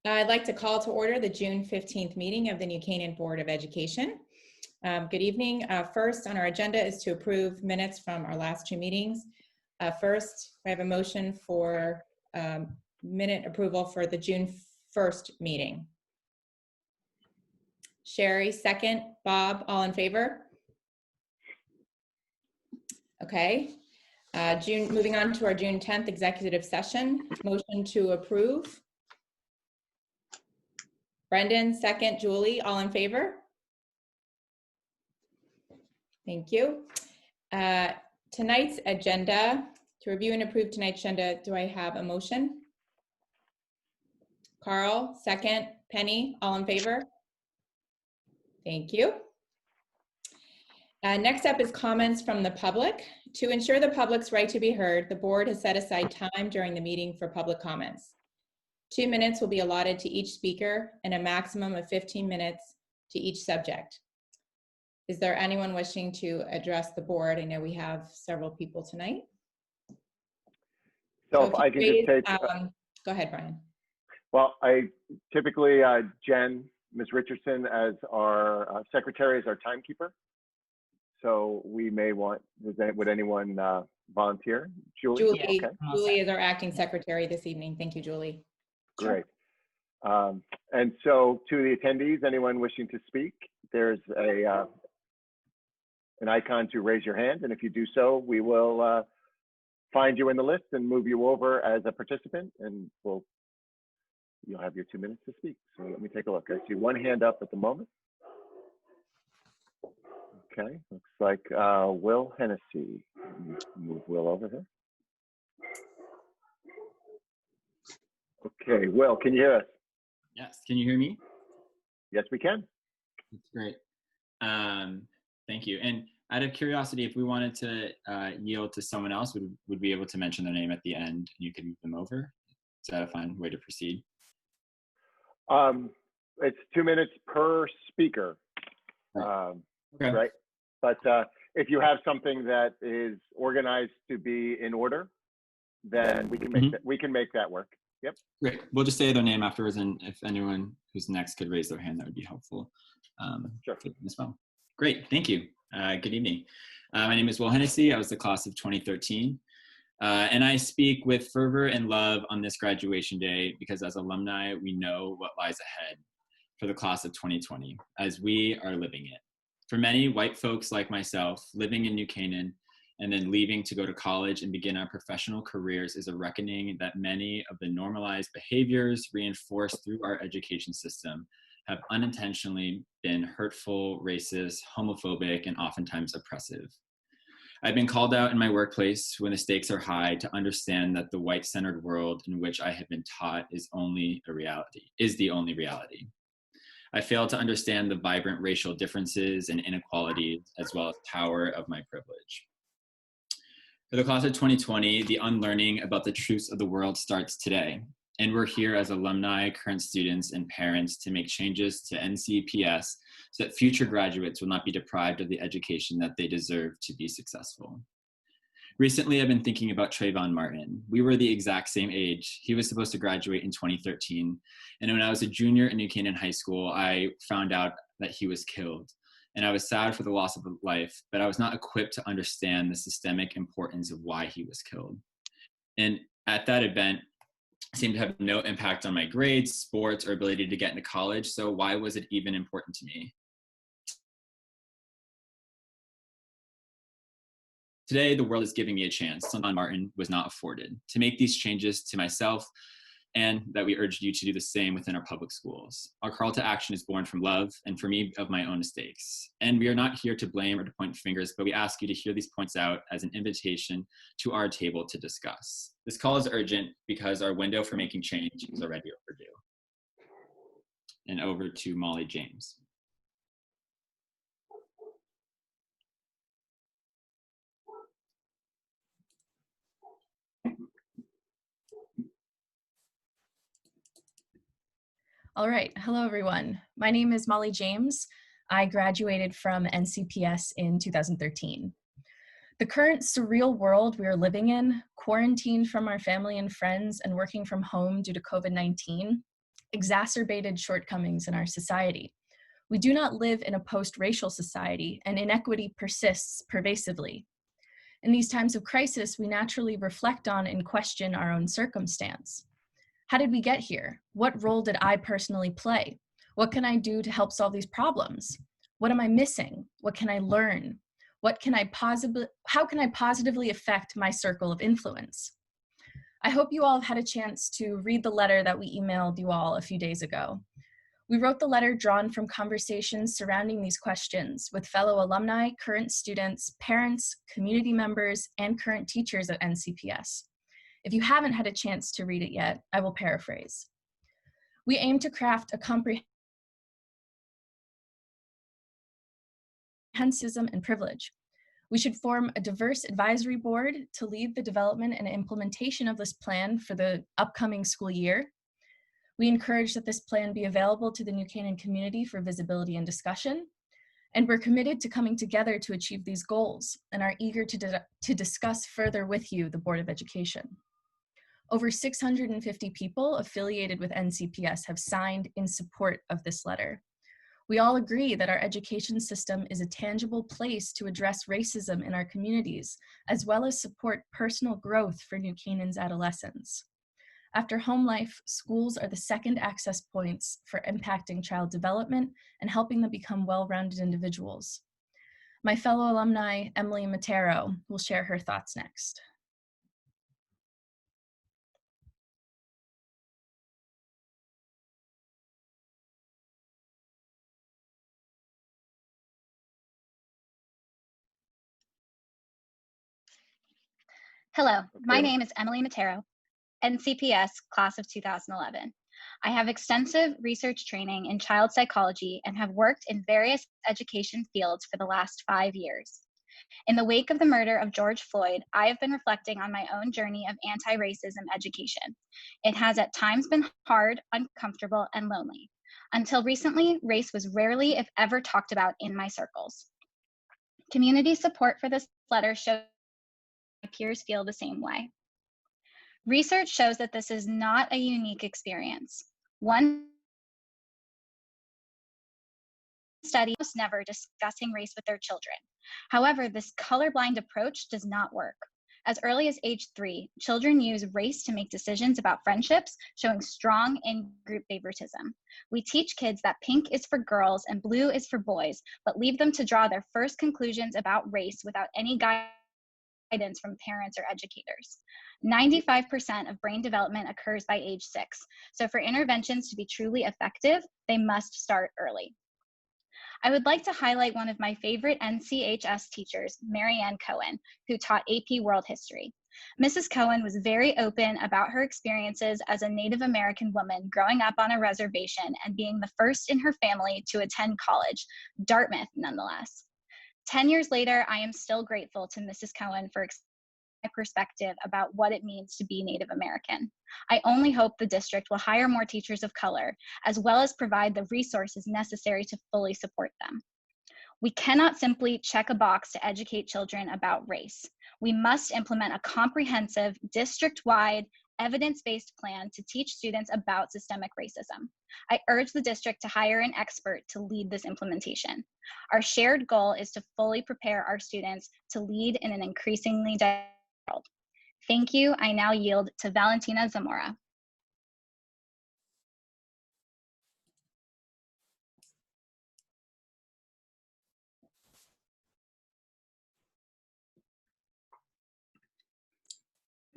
I'd like to call to order the June 15th meeting of the New Canaan Board of Education. Good evening. First on our agenda is to approve minutes from our last two meetings. First, I have a motion for minute approval for the June 1st meeting. Sherry, second. Bob, all in favor? Okay. Moving on to our June 10th executive session. Motion to approve. Brendan, second. Julie, all in favor? Thank you. Tonight's agenda, to review and approve tonight's agenda, do I have a motion? Carl, second. Penny, all in favor? Thank you. Next up is comments from the public. To ensure the public's right to be heard, the board has set aside time during the meeting for public comments. 2 minutes will be allotted to each speaker and a maximum of 15 minutes to each subject. Is there anyone wishing to address the board? I know we have several people tonight. So if I can just take, go ahead, Brian. well, I typically, Jen, Ms. Richardson as our secretary, as our timekeeper. So we may want, would anyone volunteer? Julie, Okay. Julie is our acting secretary this evening. Thank you, Julie. Great. And so to the attendees, anyone wishing to speak, there's an icon to raise your hand. And if you do so, we will find you in the list and move you over as a participant, and you'll have your 2 minutes to speak. So let me take a look. I see one hand up at the moment. Okay, looks like Will Hennessy. Move Will over here. Okay, Will, can you hear us? Yes, can you hear me? Yes, we can. That's great. Thank you. And out of curiosity, if we wanted to yield to someone else, would we be able to mention their name at the end and you could move them over? Is that a fine way to proceed? It's 2 minutes per speaker. Okay. Right. But if you have something that is organized to be in order, then we can make that, we can make that work. Yep. Great. We'll just say their name afterwards, and if anyone who's next could raise their hand, that would be helpful. Sure. As well. Great. Thank you. Good evening. My name is Will Hennessy. I was the class of 2013. And I speak with fervor and love on this graduation day because as alumni, we know what lies ahead for the class of 2020 as we are living it. For many white folks like myself, living in New Canaan and then leaving to go to college and begin our professional careers is a reckoning that many of the normalized behaviors reinforced through our education system have unintentionally been hurtful, racist, homophobic, and oftentimes oppressive. I've been called out in my workplace when the stakes are high to understand that the white-centered world in which I have been taught is the only reality. I fail to understand the vibrant racial differences and inequalities as well as power of my privilege. For the class of 2020, the unlearning about the truths of the world starts today. And we're here as alumni, current students, and parents to make changes to NCPS so that future graduates will not be deprived of the education that they deserve to be successful. Recently, I've been thinking about Trayvon Martin. We were the exact same age. He was supposed to graduate in 2013. And when I was a junior in New Canaan High School, I found out that he was killed. And I was sad for the loss of life, but I was not equipped to understand the systemic importance of why he was killed. And at that event, it seemed to have no impact on my grades, sports, or ability to get into college. So why was it even important to me? Today, the world is giving me a chance, something Martin was not afforded, to make these changes to myself, and that we urge you to do the same within our public schools. Our call to action is born from love, and for me, of my own mistakes. And we are not here to blame or to point fingers, but we ask you to hear these points out as an invitation to our table to discuss. This call is urgent because our window for making change is already overdue. And over to Molly James. All right, hello everyone. My name is Molly James. I graduated from NCPS in 2013. The current surreal world we are living in, quarantined from our family and friends and working from home due to COVID-19, exacerbated shortcomings in our society. We do not live in a post-racial society, and inequity persists pervasively. In these times of crisis, we naturally reflect on and question our own circumstance. How did we get here? What role did I personally play? What can I do to help solve these problems? What am I missing? What can I learn? How can I positively affect my circle of influence? I hope you all have had a chance to read the letter that we emailed you all a few days ago. We wrote the letter drawn from conversations surrounding these questions with fellow alumni, current students, parents, community members, and current teachers at NCPS. If you haven't had a chance to read it yet, I will paraphrase. We aim to craft a comprehensive and privilege. We should form a diverse advisory board to lead the development and implementation of this plan for the upcoming school year. We encourage that this plan be available to the New Canaan community for visibility and discussion. And we're committed to coming together to achieve these goals and are eager to discuss further with you, the Board of Education. Over 650 people affiliated with NCPS have signed in support of this letter. We all agree that our education system is a tangible place to address racism in our communities, as well as support personal growth for New Canaan's adolescents. After home life, schools are the second access points for impacting child development and helping them become well-rounded individuals. My fellow alumni, Emily Matero, will share her thoughts next. Hello, my Okay. name is Emily Matero, NCPS class of 2011. I have extensive research training in child psychology and have worked in various education fields for the last 5 years. In the wake of the murder of George Floyd, I have been reflecting on my own journey of anti-racism education. It has at times been hard, uncomfortable, and lonely. Until recently, race was rarely, if ever, talked about in my circles. Community support for this letter shows my peers feel the same way. Research shows that this is not a unique experience. One study was never discussing race with their children. However, this colorblind approach does not work. As early as age 3, children use race to make decisions about friendships, showing strong in-group favoritism. We teach kids that pink is for girls and blue is for boys, but leave them to draw their first conclusions about race without any guidance from parents or educators. 95% of brain development occurs by age 6. So for interventions to be truly effective, they must start early. I would like to highlight one of my favorite NCHS teachers, Maryanne Cohen, who taught AP World History. Mrs. Cohen was very open about her experiences as a Native American woman growing up on a reservation and being the first in her family to attend college, Dartmouth nonetheless. 10 years later, I am still grateful to Mrs. Cohen for my perspective about what it means to be Native American. I only hope the district will hire more teachers of color, as well as provide the resources necessary to fully support them. We cannot simply check a box to educate children about race. We must implement a comprehensive, district-wide, evidence-based plan to teach students about systemic racism. I urge the district to hire an expert to lead this implementation. Our shared goal is to fully prepare our students to lead in an increasingly diverse world. Thank you. I now yield to Valentina Zamora.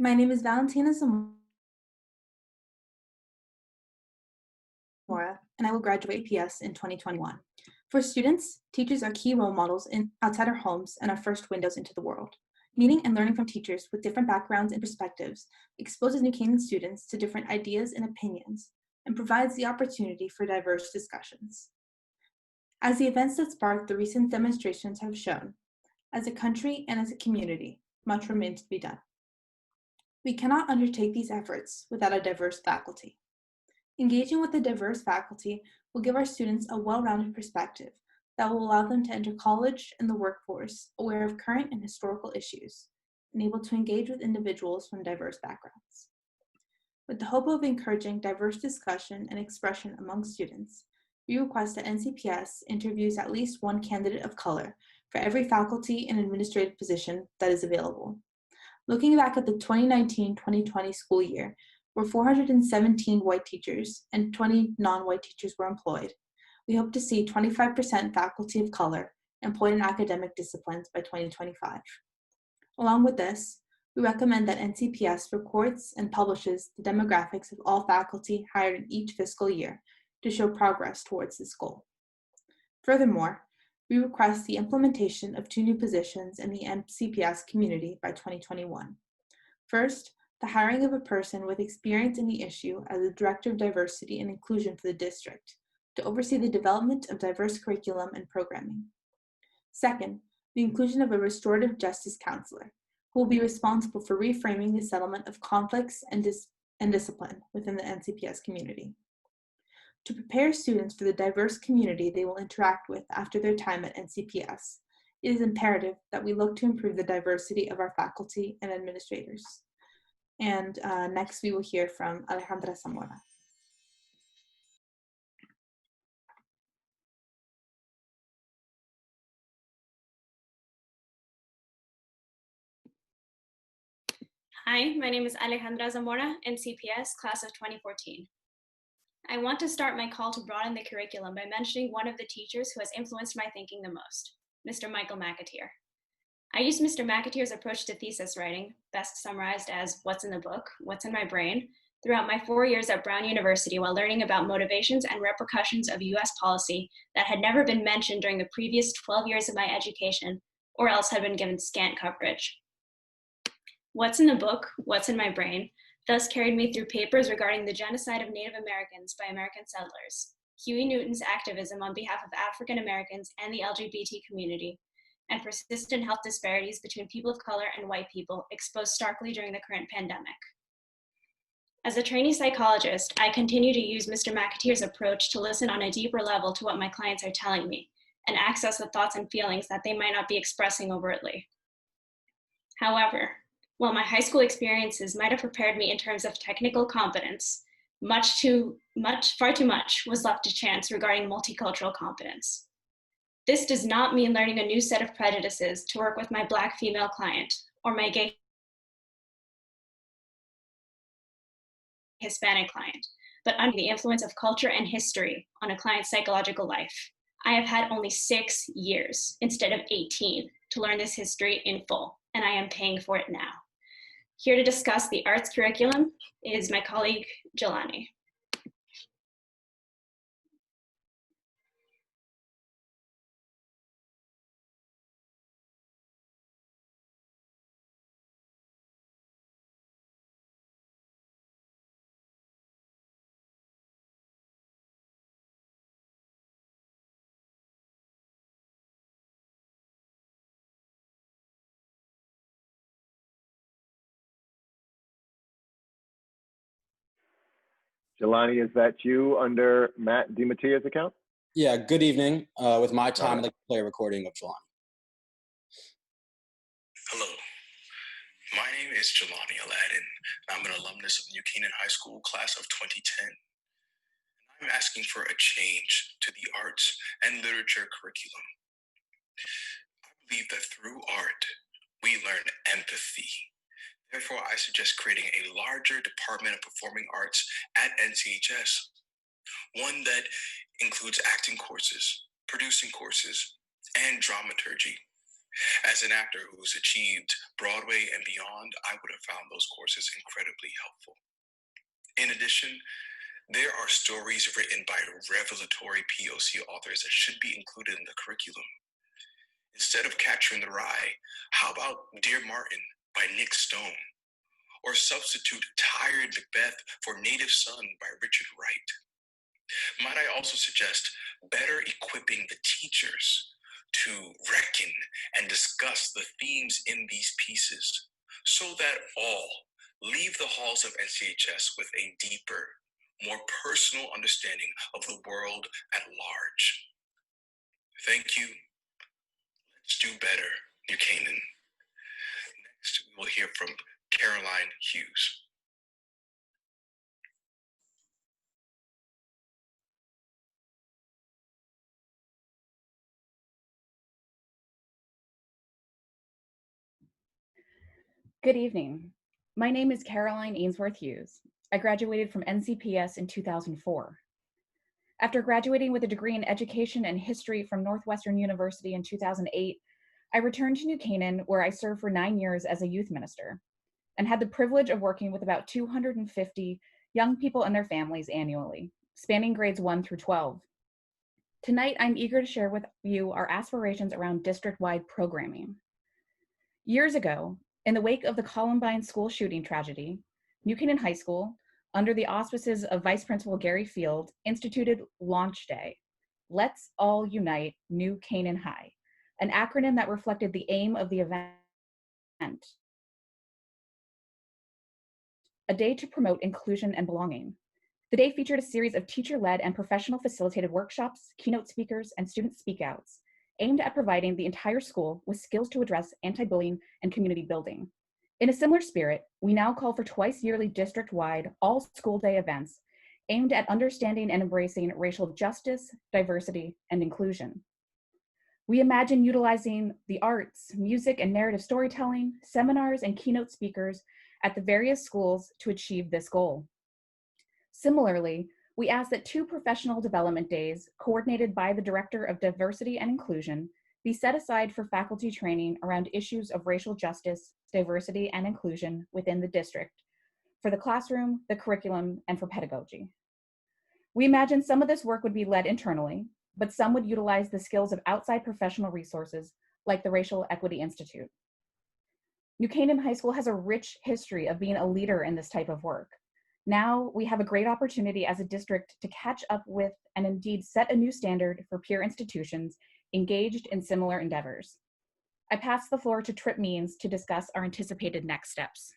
My name is Valentina Zamora, and I will graduate APS in 2021. For students, teachers are key role models outside our homes and our first windows into the world. Meeting and learning from teachers with different backgrounds and perspectives exposes New Canaan students to different ideas and opinions and provides the opportunity for diverse discussions. As the events that sparked the recent demonstrations have shown, as a country and as a community, much remains to be done. We cannot undertake these efforts without a diverse faculty. Engaging with a diverse faculty will give our students a well-rounded perspective that will allow them to enter college and the workforce aware of current and historical issues and able to engage with individuals from diverse backgrounds. With the hope of encouraging diverse discussion and expression among students, we request that NCPS interviews at least one candidate of color for every faculty and administrative position that is available. Looking back at the 2019-2020 school year, where 417 white teachers and 20 non-white teachers were employed, we hope to see 25% faculty of color employed in academic disciplines by 2025. Along with this, we recommend that NCPS records and publishes the demographics of all faculty hired in each fiscal year to show progress towards this goal. Furthermore, we request the implementation of 2 new positions in the NCPS community by 2021. First, the hiring of a person with experience in the issue as the Director of Diversity and Inclusion for the district to oversee the development of diverse curriculum and programming. Second, the inclusion of a restorative justice counselor who will be responsible for reframing the settlement of conflicts and discipline within the NCPS community. To prepare students for the diverse community they will interact with after their time at NCPS, it is imperative that we look to improve the diversity of our faculty and administrators. And next we will hear from Alejandra Zamora. Hi, my name is Alejandra Zamora, NCPS, class of 2014. I want to start my call to broaden the curriculum by mentioning one of the teachers who has influenced my thinking the most, Mr. Michael McAteer. I used Mr. McAteer's approach to thesis writing, best summarized as what's in the book, what's in my brain, throughout my 4 years at Brown University while learning about motivations and repercussions of US policy that had never been mentioned during the previous 12 years of my education, or else had been given scant coverage. What's in the book, what's in my brain, thus carried me through papers regarding the genocide of Native Americans by American settlers, Huey Newton's activism on behalf of African Americans and the LGBT community, and persistent health disparities between people of color and white people exposed starkly during the current pandemic. As a trainee psychologist, I continue to use Mr. McAteer's approach to listen on a deeper level to what my clients are telling me and access the thoughts and feelings that they might not be expressing overtly. However, while my high school experiences might have prepared me in terms of technical competence, far too much was left to chance regarding multicultural competence. This does not mean learning a new set of prejudices to work with my Black female client or my gay Hispanic client, but under the influence of culture and history on a client's psychological life. I have had only 6 years instead of 18 to learn this history in full, and I am paying for it now. Here to discuss the arts curriculum is my colleague, Jelani. Jelani, is that you under Matt DiMattia's account? Yeah, good evening. With my time, I'd like to play a recording of Jelani. Hello, my name is Jelani Aladdin. I'm an alumnus of New Canaan High School, class of 2010. I'm asking for a change to the arts and literature curriculum. I believe that through art, we learn empathy. Therefore, I suggest creating a larger Department of Performing Arts at NCHS, one that includes acting courses, producing courses, and dramaturgy. As an actor who's achieved Broadway and beyond, I would have found those courses incredibly helpful. In addition, there are stories written by revelatory POC authors that should be included in the curriculum. Instead of Catcher in the Rye, how about Dear Martin by Nick Stone? Or substitute Tired Macbeth for Native Son by Richard Wright? Might I also suggest better equipping the teachers to reckon and discuss the themes in these pieces so that all leave the halls of NCHS with a deeper, more personal understanding of the world at large. Thank you. Let's do better, New Canaan. Next, we will hear from Caroline Hughes. Good evening. My name is Caroline Ainsworth Hughes. I graduated from NCPS in 2004. After graduating with a degree in education and history from Northwestern University in 2008, I returned to New Canaan, where I served for 9 years as a youth minister and had the privilege of working with about 250 young people and their families annually, spanning grades 1 through 12. Tonight, I'm eager to share with you our aspirations around district-wide programming. Years ago, in the wake of the Columbine school shooting tragedy, New Canaan High School, under the auspices of Vice Principal Gary Field, instituted Launch Day, Let's All Unite New Canaan High, an acronym that reflected the aim of the event, a day to promote inclusion and belonging. The day featured a series of teacher-led and professional facilitated workshops, keynote speakers, and student speakouts aimed at providing the entire school with skills to address anti-bullying and community building. In a similar spirit, we now call for twice yearly district-wide all school day events aimed at understanding and embracing racial justice, diversity, and inclusion. We imagine utilizing the arts, music, and narrative storytelling, seminars, and keynote speakers at the various schools to achieve this goal. Similarly, we ask that 2 professional development days, coordinated by the Director of Diversity and Inclusion, be set aside for faculty training around issues of racial justice, diversity, and inclusion within the district, for the classroom, the curriculum, and for pedagogy. We imagine some of this work would be led internally, but some would utilize the skills of outside professional resources like the Racial Equity Institute. New Canaan High School has a rich history of being a leader in this type of work. Now we have a great opportunity as a district to catch up with and indeed set a new standard for peer institutions engaged in similar endeavors. I pass the floor to Trip Means to discuss our anticipated next steps.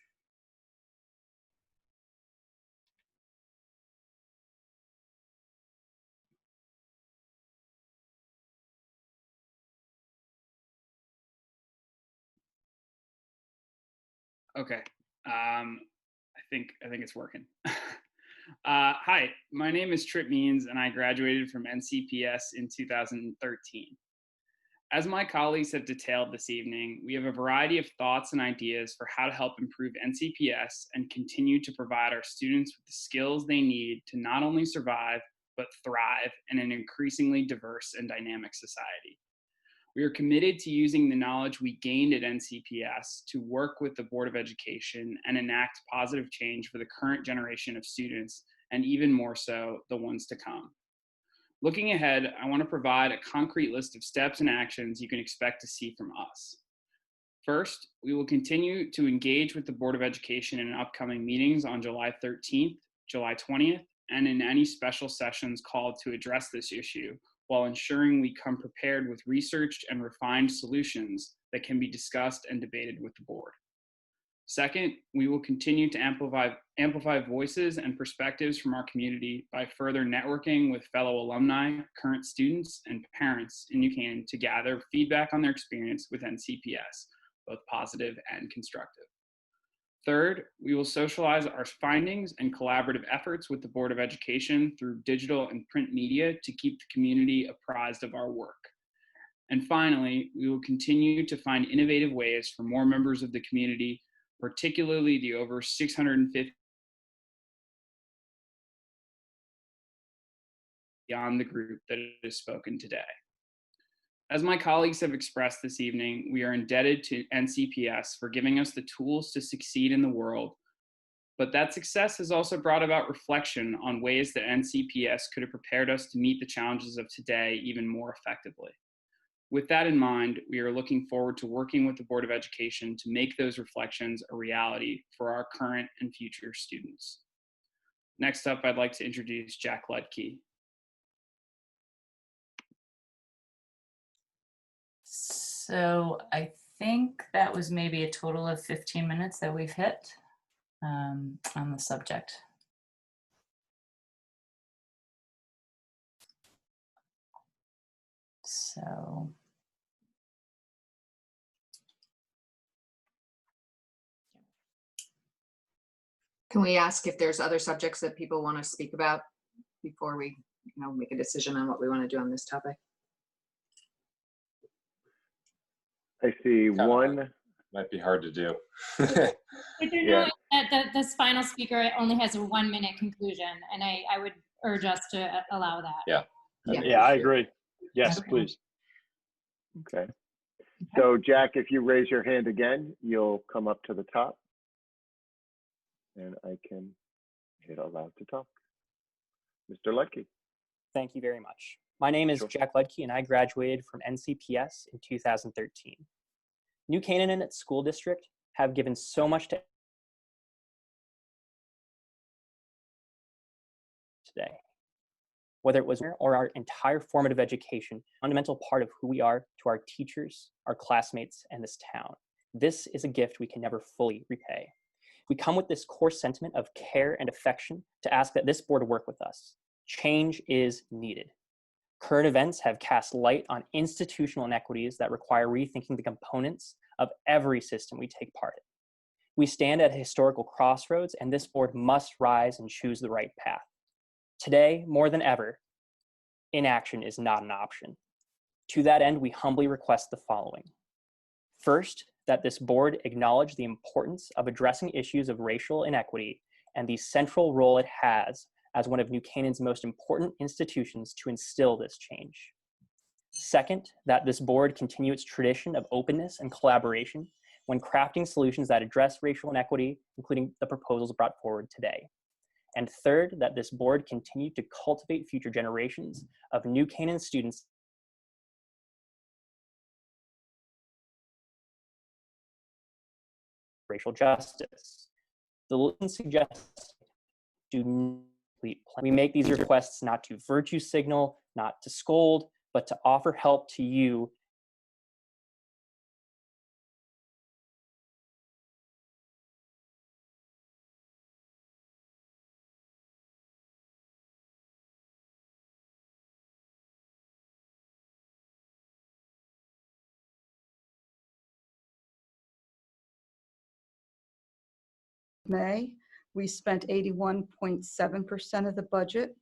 Okay, I think it's working. Hi, my name is Trip Means, and I graduated from NCPS in 2013. As my colleagues have detailed this evening, we have a variety of thoughts and ideas for how to help improve NCPS and continue to provide our students with the skills they need to not only survive, but thrive in an increasingly diverse and dynamic society. We are committed to using the knowledge we gained at NCPS to work with the Board of Education and enact positive change for the current generation of students, and even more so, the ones to come. Looking ahead, I want to provide a concrete list of steps and actions you can expect to see from us. First, we will continue to engage with the Board of Education in upcoming meetings on July 13th, July 20th, and in any special sessions called to address this issue, while ensuring we come prepared with researched and refined solutions that can be discussed and debated with the board. Second, we will continue to amplify voices and perspectives from our community by further networking with fellow alumni, current students, and parents in New Canaan to gather feedback on their experience with NCPS, both positive and constructive. Third, we will socialize our findings and collaborative efforts with the Board of Education through digital and print media to keep the community apprised of our work. And finally, we will continue to find innovative ways for more members of the community, particularly the over 650 beyond the group that has spoken today. As my colleagues have expressed this evening, we are indebted to NCPS for giving us the tools to succeed in the world, but that success has also brought about reflection on ways that NCPS could have prepared us to meet the challenges of today even more effectively. With that in mind, we are looking forward to working with the Board of Education to make those reflections a reality for our current and future students. Next up, I'd like to introduce Jack Ludke. So I think that was maybe a total of 15 minutes that we've hit on the subject. So can we ask if there's other subjects that people want to speak about before we, make a decision on what we want to do on this topic? I see one might be hard to do. But you're Yeah. knowing that this final speaker only has a 1-minute conclusion, and I would urge us to allow that. Yeah. Yeah, I agree. Yes, Okay. please. Okay. So Jack, if you raise your hand again, you'll come up to the top and I can hit allow to talk. Mr. Ledke. Thank you very much. My name is Jack Ledke, and I graduated from NCPS in 2013. New Canaan School District have given so much to today. Whether it was or our entire formative education, fundamental part of who we are to our teachers, our classmates, and this town. This is a gift we can never fully repay. We come with this core sentiment of care and affection to ask that this board work with us. Change is needed. Current events have cast light on institutional inequities that require rethinking the components of every system we take part in. We stand at a historical crossroads, and this board must rise and choose the right path. Today, more than ever, inaction is not an option. To that end, we humbly request the following. First, that this board acknowledge the importance of addressing issues of racial inequity and the central role it has as one of New Canaan's most important institutions to instill this change. Second, that this board continue its tradition of openness and collaboration when crafting solutions that address racial inequity, including the proposals brought forward today. And third, that this board continue to cultivate future generations of New Canaan students racial justice. The Lillian suggests do not complete plan. We make these requests not to virtue signal, not to scold, but to offer help to you May, we spent 81.7% of the budget.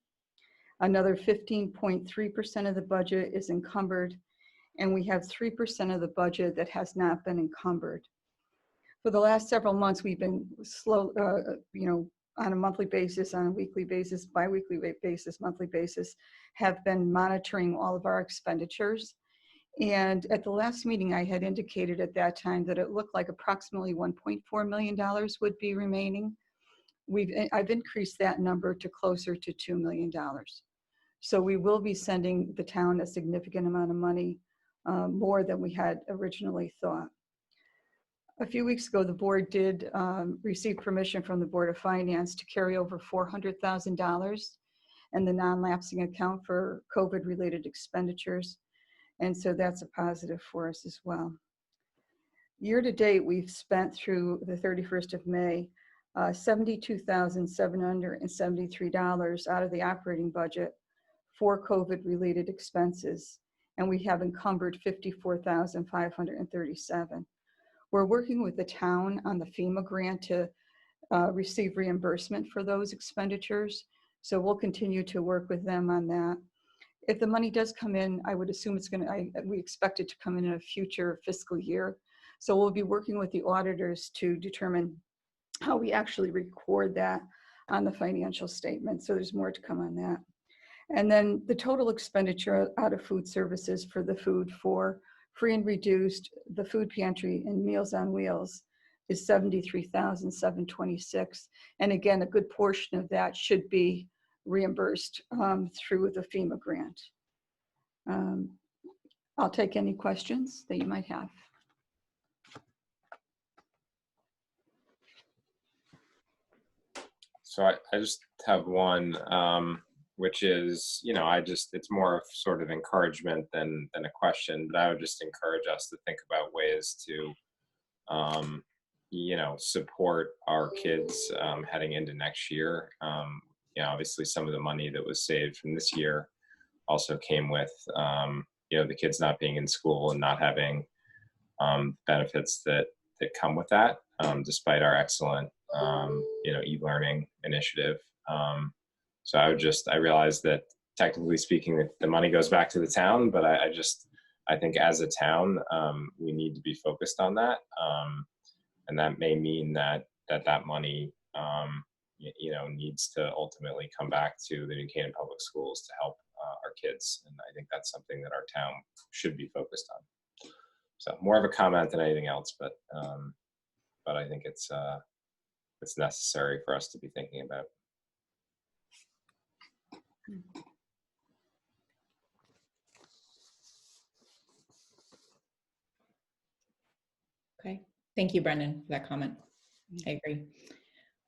Another 15.3% of the budget is encumbered, and we have 3% of the budget that has not been encumbered. For the last several months, we've been on a monthly basis, on a weekly basis, bi-weekly basis, monthly basis, have been monitoring all of our expenditures. And at the last meeting, I had indicated at that time that it looked like approximately $1.4 million would be remaining. I've increased that number to closer to $2 million. So we will be sending the town a significant amount of money, more than we had originally thought. A few weeks ago, the board did receive permission from the Board of Finance to carry over $400,000 in the non-lapsing account for COVID-related expenditures. And so that's a positive for us as well. Year to date, we've spent through the 31st of May, $72,773 out of the operating budget for COVID-related expenses. And we have encumbered $54,537. We're working with the town on the FEMA grant to receive reimbursement for those expenditures. So we'll continue to work with them on that. If the money does come in, I would assume we expect it to come in a future fiscal year. So we'll be working with the auditors to determine how we actually record that on the financial statement. So there's more to come on that. And then the total expenditure out of food services for the food for free and reduced, the food pantry and Meals on Wheels is $73,726. And again, a good portion of that should be reimbursed through the FEMA grant. I'll take any questions that you might have. So I just have one, which is, it's more of sort of encouragement than a question, but I would just encourage us to think about ways to, support our kids heading into next year. Obviously some of the money that was saved from this year also came with, the kids not being in school and not having benefits that come with that, despite our excellent, e-learning initiative. So I realized that technically speaking, the money goes back to the town, but I I think as a town, we need to be focused on that. And that may mean that money, needs to ultimately come back to the New Canaan Public Schools to help our kids. And I think that's something that our town should be focused on. So more of a comment than anything else, but I think it's necessary for us to be thinking about. Okay, thank you, Brendan, for that comment. I agree.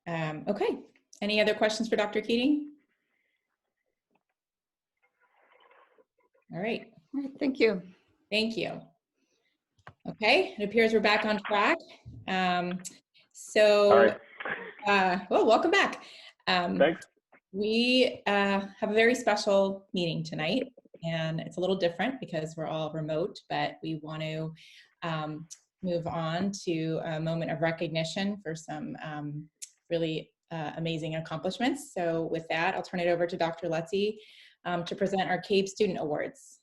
Okay, any other questions for Dr. Keating? All right. Thank you. Thank you. Okay, it appears we're back on track. Well, welcome back. Thanks. We have a very special meeting tonight, and it's a little different because we're all remote, but we want to move on to a moment of recognition for some really amazing accomplishments. So with that, I'll turn it over to Dr. Lutzy to present our CABE Student Awards.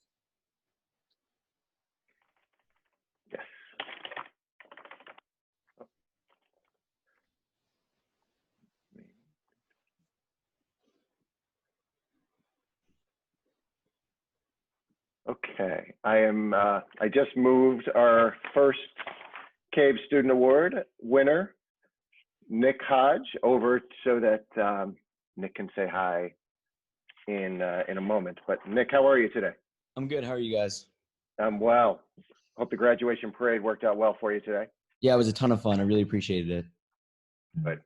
Yes. Okay, I just moved our first CABE Student Award winner, Nick Hodge, over so that Nick can say hi in a moment. But Nick, how are you today? I'm good. How are you guys? Well. Hope the graduation parade worked out well for you today. Yeah, it was a ton of fun. I really appreciated it. Good.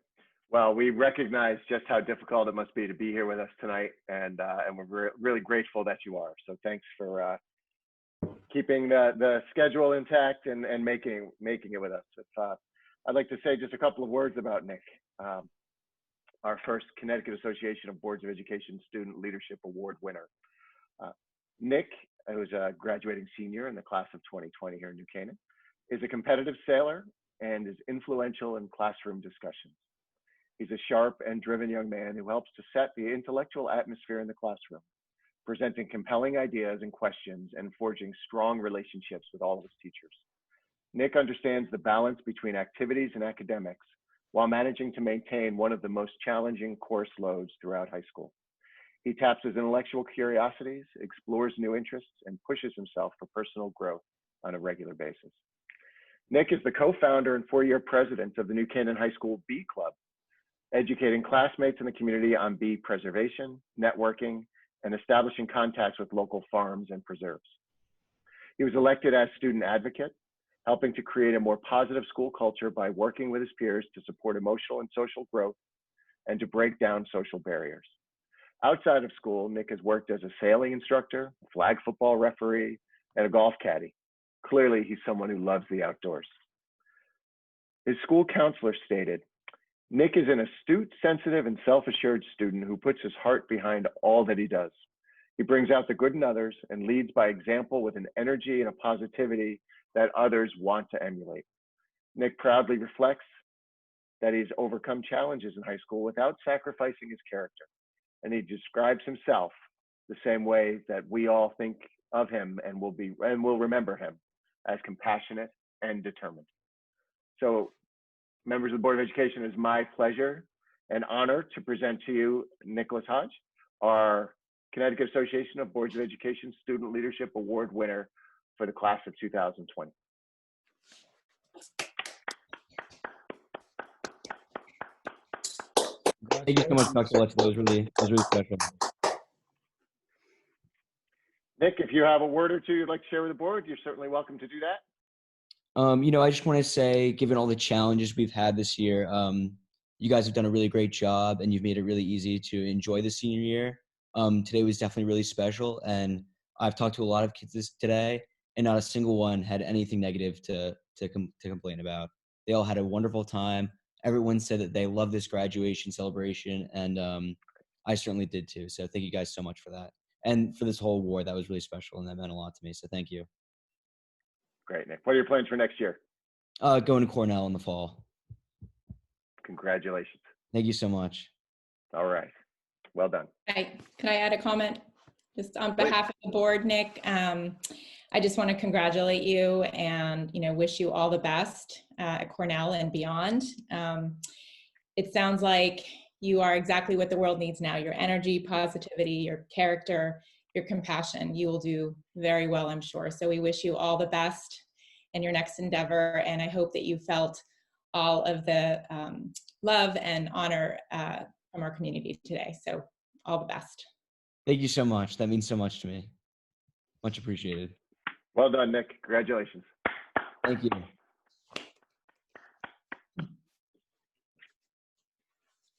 Well, we recognize just how difficult it must be to be here with us tonight, and we're really grateful that you are. So thanks for keeping the schedule intact and making it with us. I'd like to say just a couple of words about Nick, our first Connecticut Association of Boards of Education Student Leadership Award winner. Nick, who's a graduating senior in the class of 2020 here in New Canaan, is a competitive sailor and is influential in classroom discussions. He's a sharp and driven young man who helps to set the intellectual atmosphere in the classroom, presenting compelling ideas and questions and forging strong relationships with all of his teachers. Nick understands the balance between activities and academics while managing to maintain one of the most challenging course loads throughout high school. He taps his intellectual curiosities, explores new interests, and pushes himself for personal growth on a regular basis. Nick is the co-founder and four-year president of the New Canaan High School Bee Club, educating classmates in the community on bee preservation, networking, and establishing contacts with local farms and preserves. He was elected as student advocate, helping to create a more positive school culture by working with his peers to support emotional and social growth and to break down social barriers. Outside of school, Nick has worked as a sailing instructor, a flag football referee, and a golf caddy. Clearly, he's someone who loves the outdoors. His school counselor stated, "Nick is an astute, sensitive, and self-assured student who puts his heart behind all that he does. He brings out the good in others and leads by example with an energy and a positivity that others want to emulate. Nick proudly reflects that he's overcome challenges in high school without sacrificing his character. And he describes himself the same way that we all think of him and will remember him as compassionate and determined." So, members of the Board of Education, it is my pleasure and honor to present to you Nicholas Hodge, our Connecticut Association of Boards of Education Student Leadership Award winner for the class of 2020. Thank you so much, Dr. Lutzy. That was really special. Nick, if you have a word or two you'd like to share with the board, you're certainly welcome to do that. I just want to say, given all the challenges we've had this year, you guys have done a really great job, and you've made it really easy to enjoy the senior year. Today was definitely really special, and I've talked to a lot of kids today, and not a single one had anything negative to complain about. They all had a wonderful time. Everyone said that they love this graduation celebration, and I certainly did too. So thank you guys so much for that. And for this whole award, that was really special, and that meant a lot to me. So thank you. Great, Nick. What are your plans for next year? Going to Cornell in the fall. Congratulations. Thank you so much. All right. Well done. Can I add a comment? Just on behalf of the board, Nick, I I just want to congratulate you and, wish you all the best at Cornell and beyond. It sounds like you are exactly what the world needs now. Your energy, positivity, your character, your compassion. You will do very well, I'm sure. So we wish you all the best in your next endeavor. And I hope that you felt all of the love and honor from our community today. So all the best. Thank you so much. That means so much to me. Much appreciated. Well done, Nick. Congratulations. Thank you.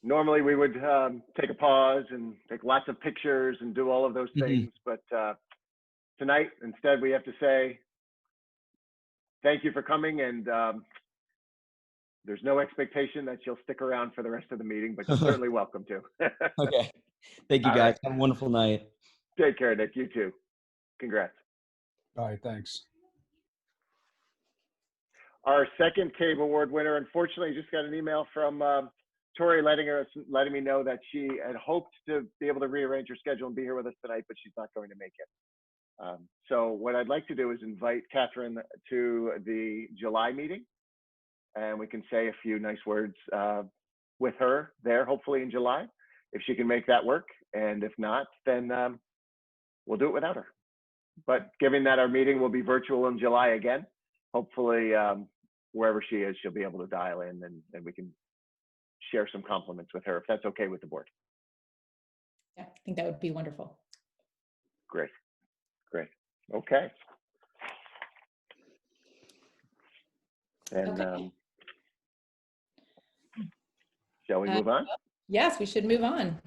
Normally we would take a pause and take lots of pictures and do all of those things, but tonight instead we have to say thank you for coming, and there's no expectation that you'll stick around for the rest of the meeting, but you're certainly welcome to. Okay. Thank you, All guys. right. Have a wonderful night. Take care, Nick. You too. Congrats. All right, thanks. Our second CABE Award winner, unfortunately, just got an email from Tori letting me know that she had hoped to be able to rearrange her schedule and be here with us tonight, but she's not going to make it. So what I'd like to do is invite Catherine to the July meeting, and we can say a few nice words with her there, hopefully in July, if she can make that work. And if not, then we'll do it without her. But given that our meeting will be virtual in July again, hopefully wherever she is, she'll be able to dial in, and we can share some compliments with her, if that's okay with the board. Yeah, I think that would be wonderful. Great, great. Okay. And Okay. Shall we move on? Yes, we should move on.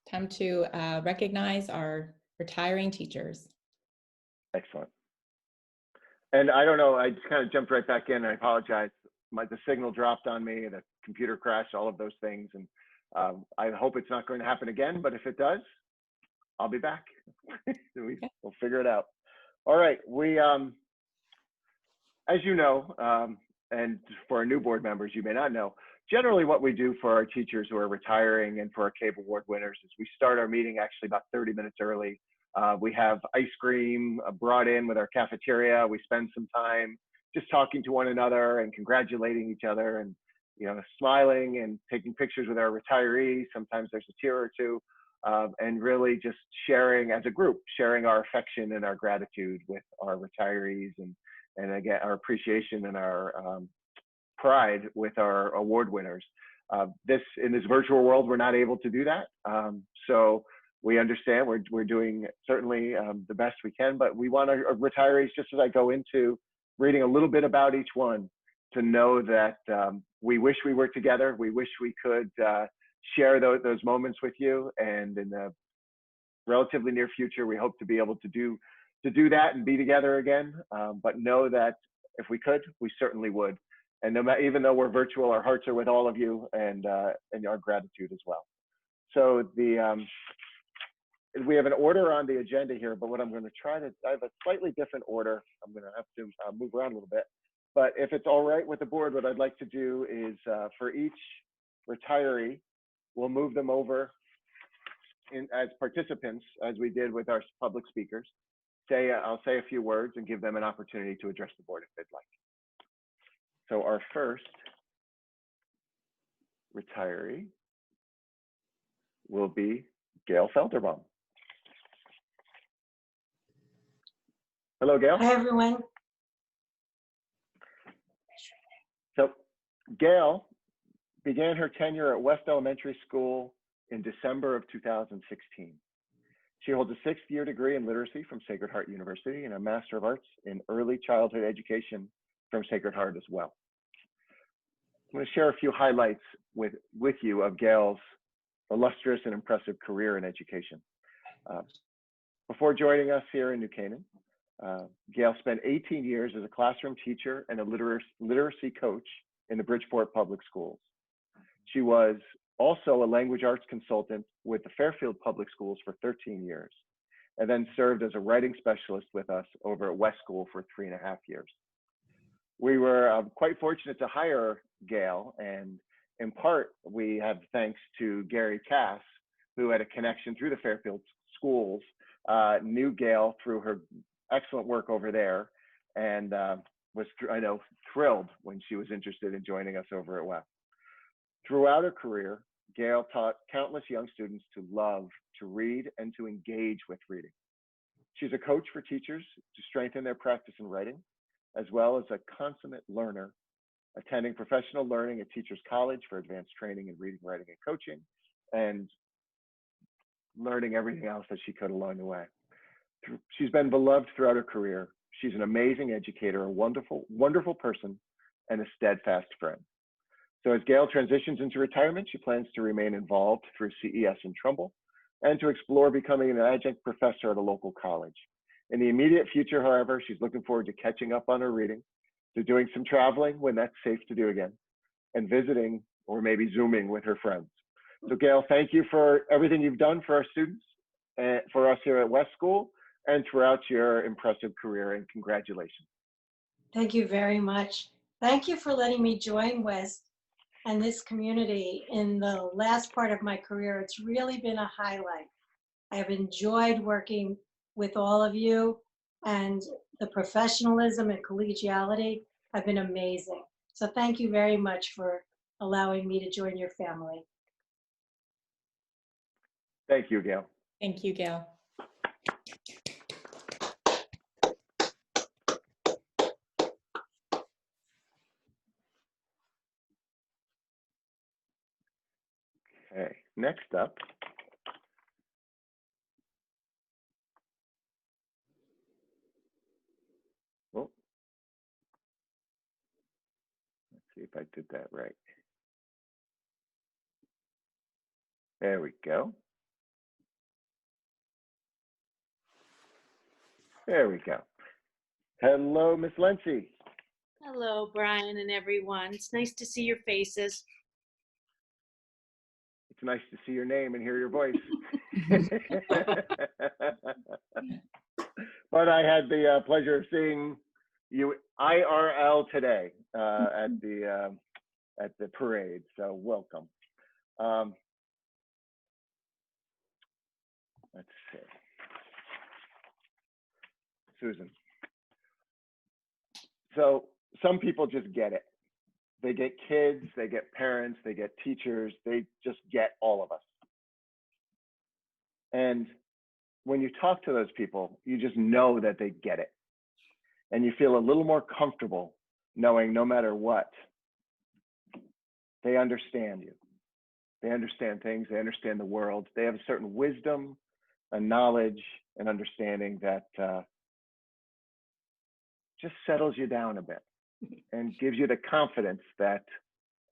Time to recognize our retiring teachers. Excellent. And I don't know, I just kind of jumped right back in. I apologize. The signal dropped on me, the computer crashed, all of those things. And I hope it's not going to happen again, but if it does, I'll be back. We'll figure it out. All right, we, as you know, and for our new board members, you may not know, generally what we do for our teachers who are retiring and for our CABE Award winners is we start our meeting actually about 30 minutes early. We have ice cream brought in with our cafeteria. We spend some time just talking to one another and congratulating each other, and smiling and taking pictures with our retirees. Sometimes there's a tear or two, and really just sharing as a group, sharing our affection and our gratitude with our retirees, and again our appreciation and our pride with our award winners. In this virtual world, we're not able to do that. So we understand we're doing certainly the best we can, but we want our retirees, just as I go into reading a little bit about each one, to know that we wish we were together. We wish we could share those moments with you, and in the relatively near future, we hope to be able to do that and be together again. But know that if we could, we certainly would. And even though we're virtual, our hearts are with all of you, and our gratitude as well. So we have an order on the agenda here, but what I'm going to I have a slightly different order. I'm going to have to move around a little bit. But if it's all right with the board, what I'd like to do is for each retiree, we'll move them over as participants, as we did with our public speakers. I'll say a few words and give them an opportunity to address the board if they'd like. So our first retiree will be Gail Felderbaum. Hello, Gail. Hi, everyone. So Gail began her tenure at West Elementary School in December of 2016. She holds a 6th-year degree in literacy from Sacred Heart University and a Master of Arts in Early Childhood Education from Sacred Heart as well. I'm going to share a few highlights with you of Gail's illustrious and impressive career in education. Before joining us here in New Canaan, Gail spent 18 years as a classroom teacher and a literacy coach in the Bridgeport Public Schools. She was also a language arts consultant with the Fairfield Public Schools for 13 years, and then served as a writing specialist with us over at West School for 3.5 years. We were quite fortunate to hire Gail, and in part, we have thanks to Gary Cass, who had a connection through the Fairfield Schools, knew Gail through her excellent work over there, and was, I know, thrilled when she was interested in joining us over at West. Throughout her career, Gail taught countless young students to love to read and to engage with reading. She's a coach for teachers to strengthen their practice in writing, as well as a consummate learner, attending professional learning at Teachers College for advanced training in reading, writing, and coaching, and learning everything else that she could along the way. She's been beloved throughout her career. She's an amazing educator, a wonderful, wonderful person, and a steadfast friend. So as Gail transitions into retirement, she plans to remain involved through CES in Trumbull and to explore becoming an adjunct professor at a local college. In the immediate future, however, she's looking forward to catching up on her reading, to doing some traveling when that's safe to do again, and visiting or maybe Zooming with her friends. So Gail, thank you for everything you've done for our students and for us here at West School and throughout your impressive career, and congratulations. Thank you very much. Thank you for letting me join West and this community in the last part of my career. It's really been a highlight. I have enjoyed working with all of you, and the professionalism and collegiality have been amazing. So thank you very much for allowing me to join your family. Thank you, Gail. Thank you, Gail. Okay, next up. Oh, let's see if I did that right. There we go. There we go. Hello, Miss Lency. Hello, Brian and everyone. It's nice to see your faces. It's nice to see your name and hear your voice. But I had the pleasure of seeing you IRL today at the parade. So welcome. Let's see. Susan. So some people just get it. They get kids, they get parents, they get teachers, they just get all of us. And when you talk to those people, you just know that they get it. And you feel a little more comfortable knowing no matter what, they understand you. They understand things, they understand the world. They have a certain wisdom, a knowledge, and understanding that just settles you down a bit and gives you the confidence that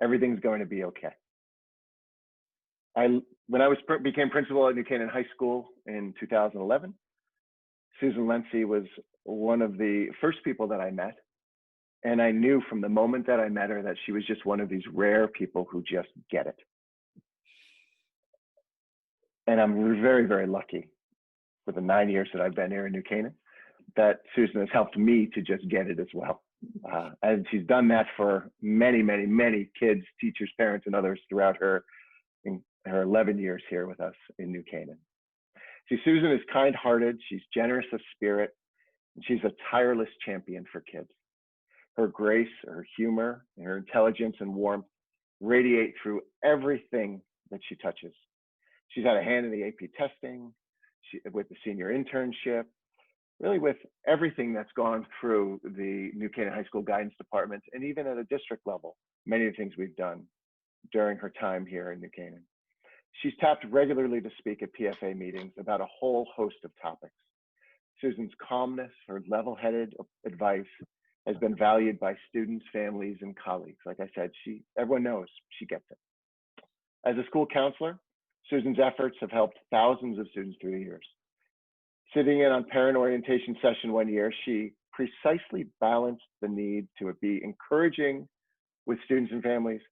everything's going to be okay. When I became principal at New Canaan High School in 2011, Susan Lency was one of the first people that I met. And I knew from the moment that I met her that she was just one of these rare people who just get it. And I'm very, very lucky for the 9 years that I've been here in New Canaan that Susan has helped me to just get it as well. And she's done that for many, many, many kids, teachers, parents, and others throughout her 11 years here with us in New Canaan. See, Susan is kind-hearted, she's generous of spirit, and she's a tireless champion for kids. Her grace, her humor, and her intelligence and warmth radiate through everything that she touches. She's had a hand in the AP testing, with the senior internship, really with everything that's gone through the New Canaan High School Guidance Department, and even at a district level, many of the things we've done during her time here in New Canaan. She's tapped regularly to speak at PFA meetings about a whole host of topics. Susan's calmness, her level-headed advice has been valued by students, families, and colleagues. Like I said, everyone knows she gets it. As a school counselor, Susan's efforts have helped thousands of students through the years. Sitting in on parent orientation session one year, she precisely balanced the need to be encouraging with students and families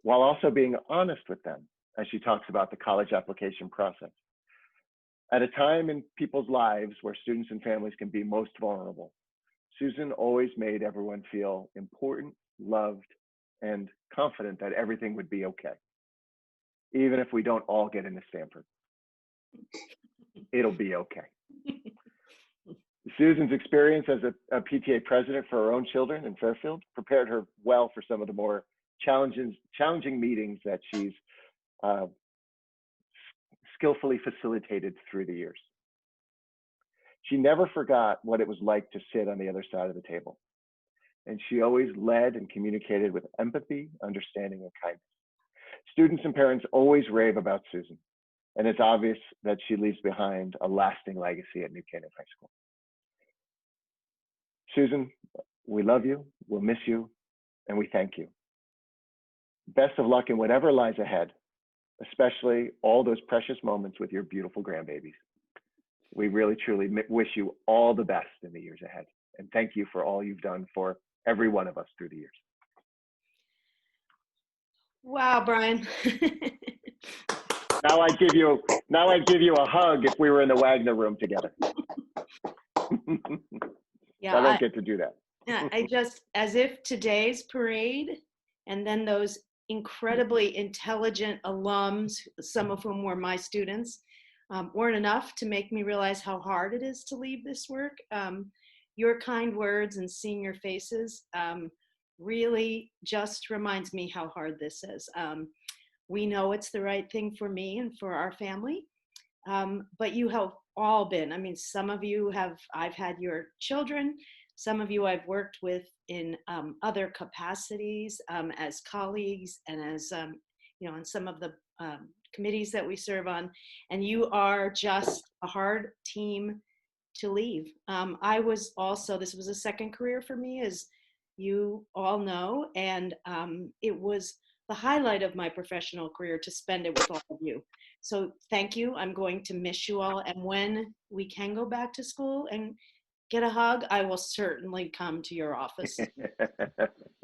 while also being honest with them as she talks about the college application process. At a time in people's lives where students and families can be most vulnerable, Susan always made everyone feel important, loved, and confident that everything would be okay. Even if we don't all get into Stanford, it'll be okay. Susan's experience as a PTA president for her own children in Fairfield prepared her well for some of the more challenging meetings that she's skillfully facilitated through the years. She never forgot what it was like to sit on the other side of the table. And she always led and communicated with empathy, understanding, and kindness. Students and parents always rave about Susan, and it's obvious that she leaves behind a lasting legacy at New Canaan High School. Susan, we love you, we'll miss you, and we thank you. Best of luck in whatever lies ahead, especially all those precious moments with your beautiful grandbabies. We really, truly wish you all the best in the years ahead. And thank you for all you've done for every one of us through the years. Wow, Brian. Now I'd give you a hug if we were in the Wagner room together. Yeah, I don't get to do that. I just, as if today's parade and then those incredibly intelligent alums, some of whom were my students, weren't enough to make me realize how hard it is to leave this work. Your kind words and seeing your faces really just reminds me how hard this is. We know it's the right thing for me and for our family, but you have all been. I mean, some of you I've had your children, some of you I've worked with in other capacities as colleagues and as, on some of the committees that we serve on, and you are just a hard team to leave. I was also, this was a second career for me, as you all know, and it was the highlight of my professional career to spend it with all of you. So thank you. I'm going to miss you all, and when we can go back to school and get a hug, I will certainly come to your office.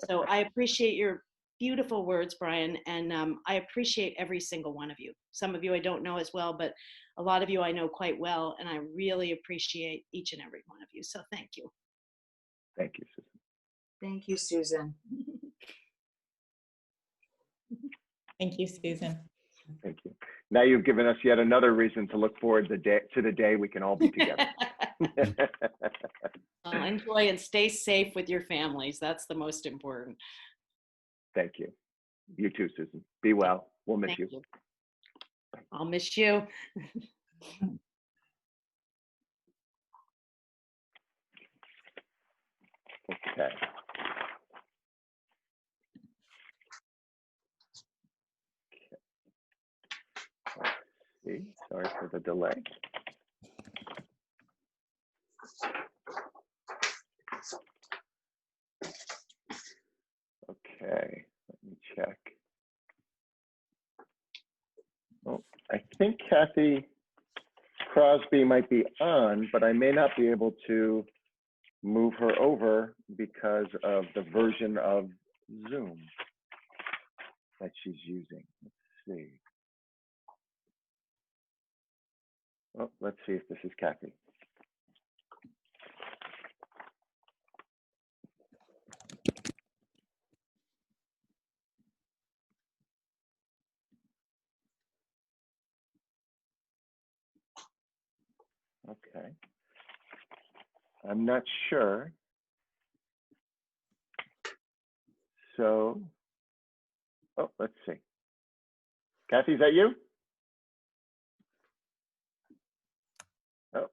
So I appreciate your beautiful words, Brian, and I appreciate every single one of you. Some of you I don't know as well, but a lot of you I know quite well, and I really appreciate each and every one of you. So thank you. Thank you, Susan. Thank you, Susan. Thank you, Susan. Thank you. Now you've given us yet another reason to look forward to the day we can all be together. Well, enjoy and stay safe with your families. That's the most important. Thank you. You too, Susan. Be well. We'll miss you. I'll miss you. Okay. Let's see. Sorry for the delay. Okay, let me check. Oh, I think Cathy Crosby might be on, but I may not be able to move her over because of the version of Zoom that she's using. Let's see. Oh, let's see if this is Cathy. Okay. I'm not sure. So, oh, let's see. Cathy, is that you? Oh.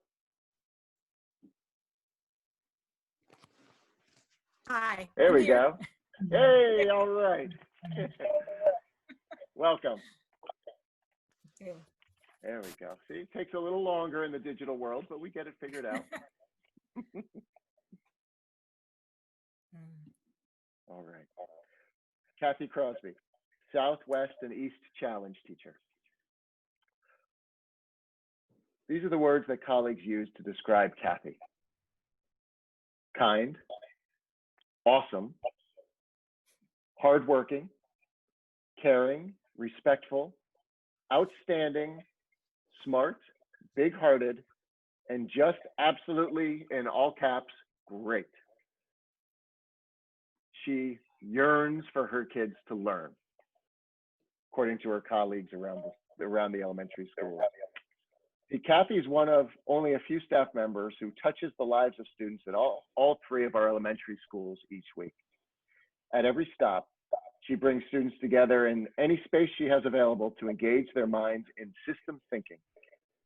Hi. There I'm we here. go. Hey, all right. Welcome. Okay. There we go. See, it takes a little longer in the digital world, but we get it figured out. All right. Cathy Crosby, Southwest and East Challenge teacher. These are the words that colleagues use to describe Cathy. Kind, awesome, hardworking, caring, respectful, outstanding, smart, big-hearted, and just absolutely, in all caps, great. She yearns for her kids to learn, according to her colleagues around the elementary school. See, Cathy is one of only a few staff members who touches the lives of students at all three of our elementary schools each week. At every stop, she brings students together in any space she has available to engage their minds in system thinking,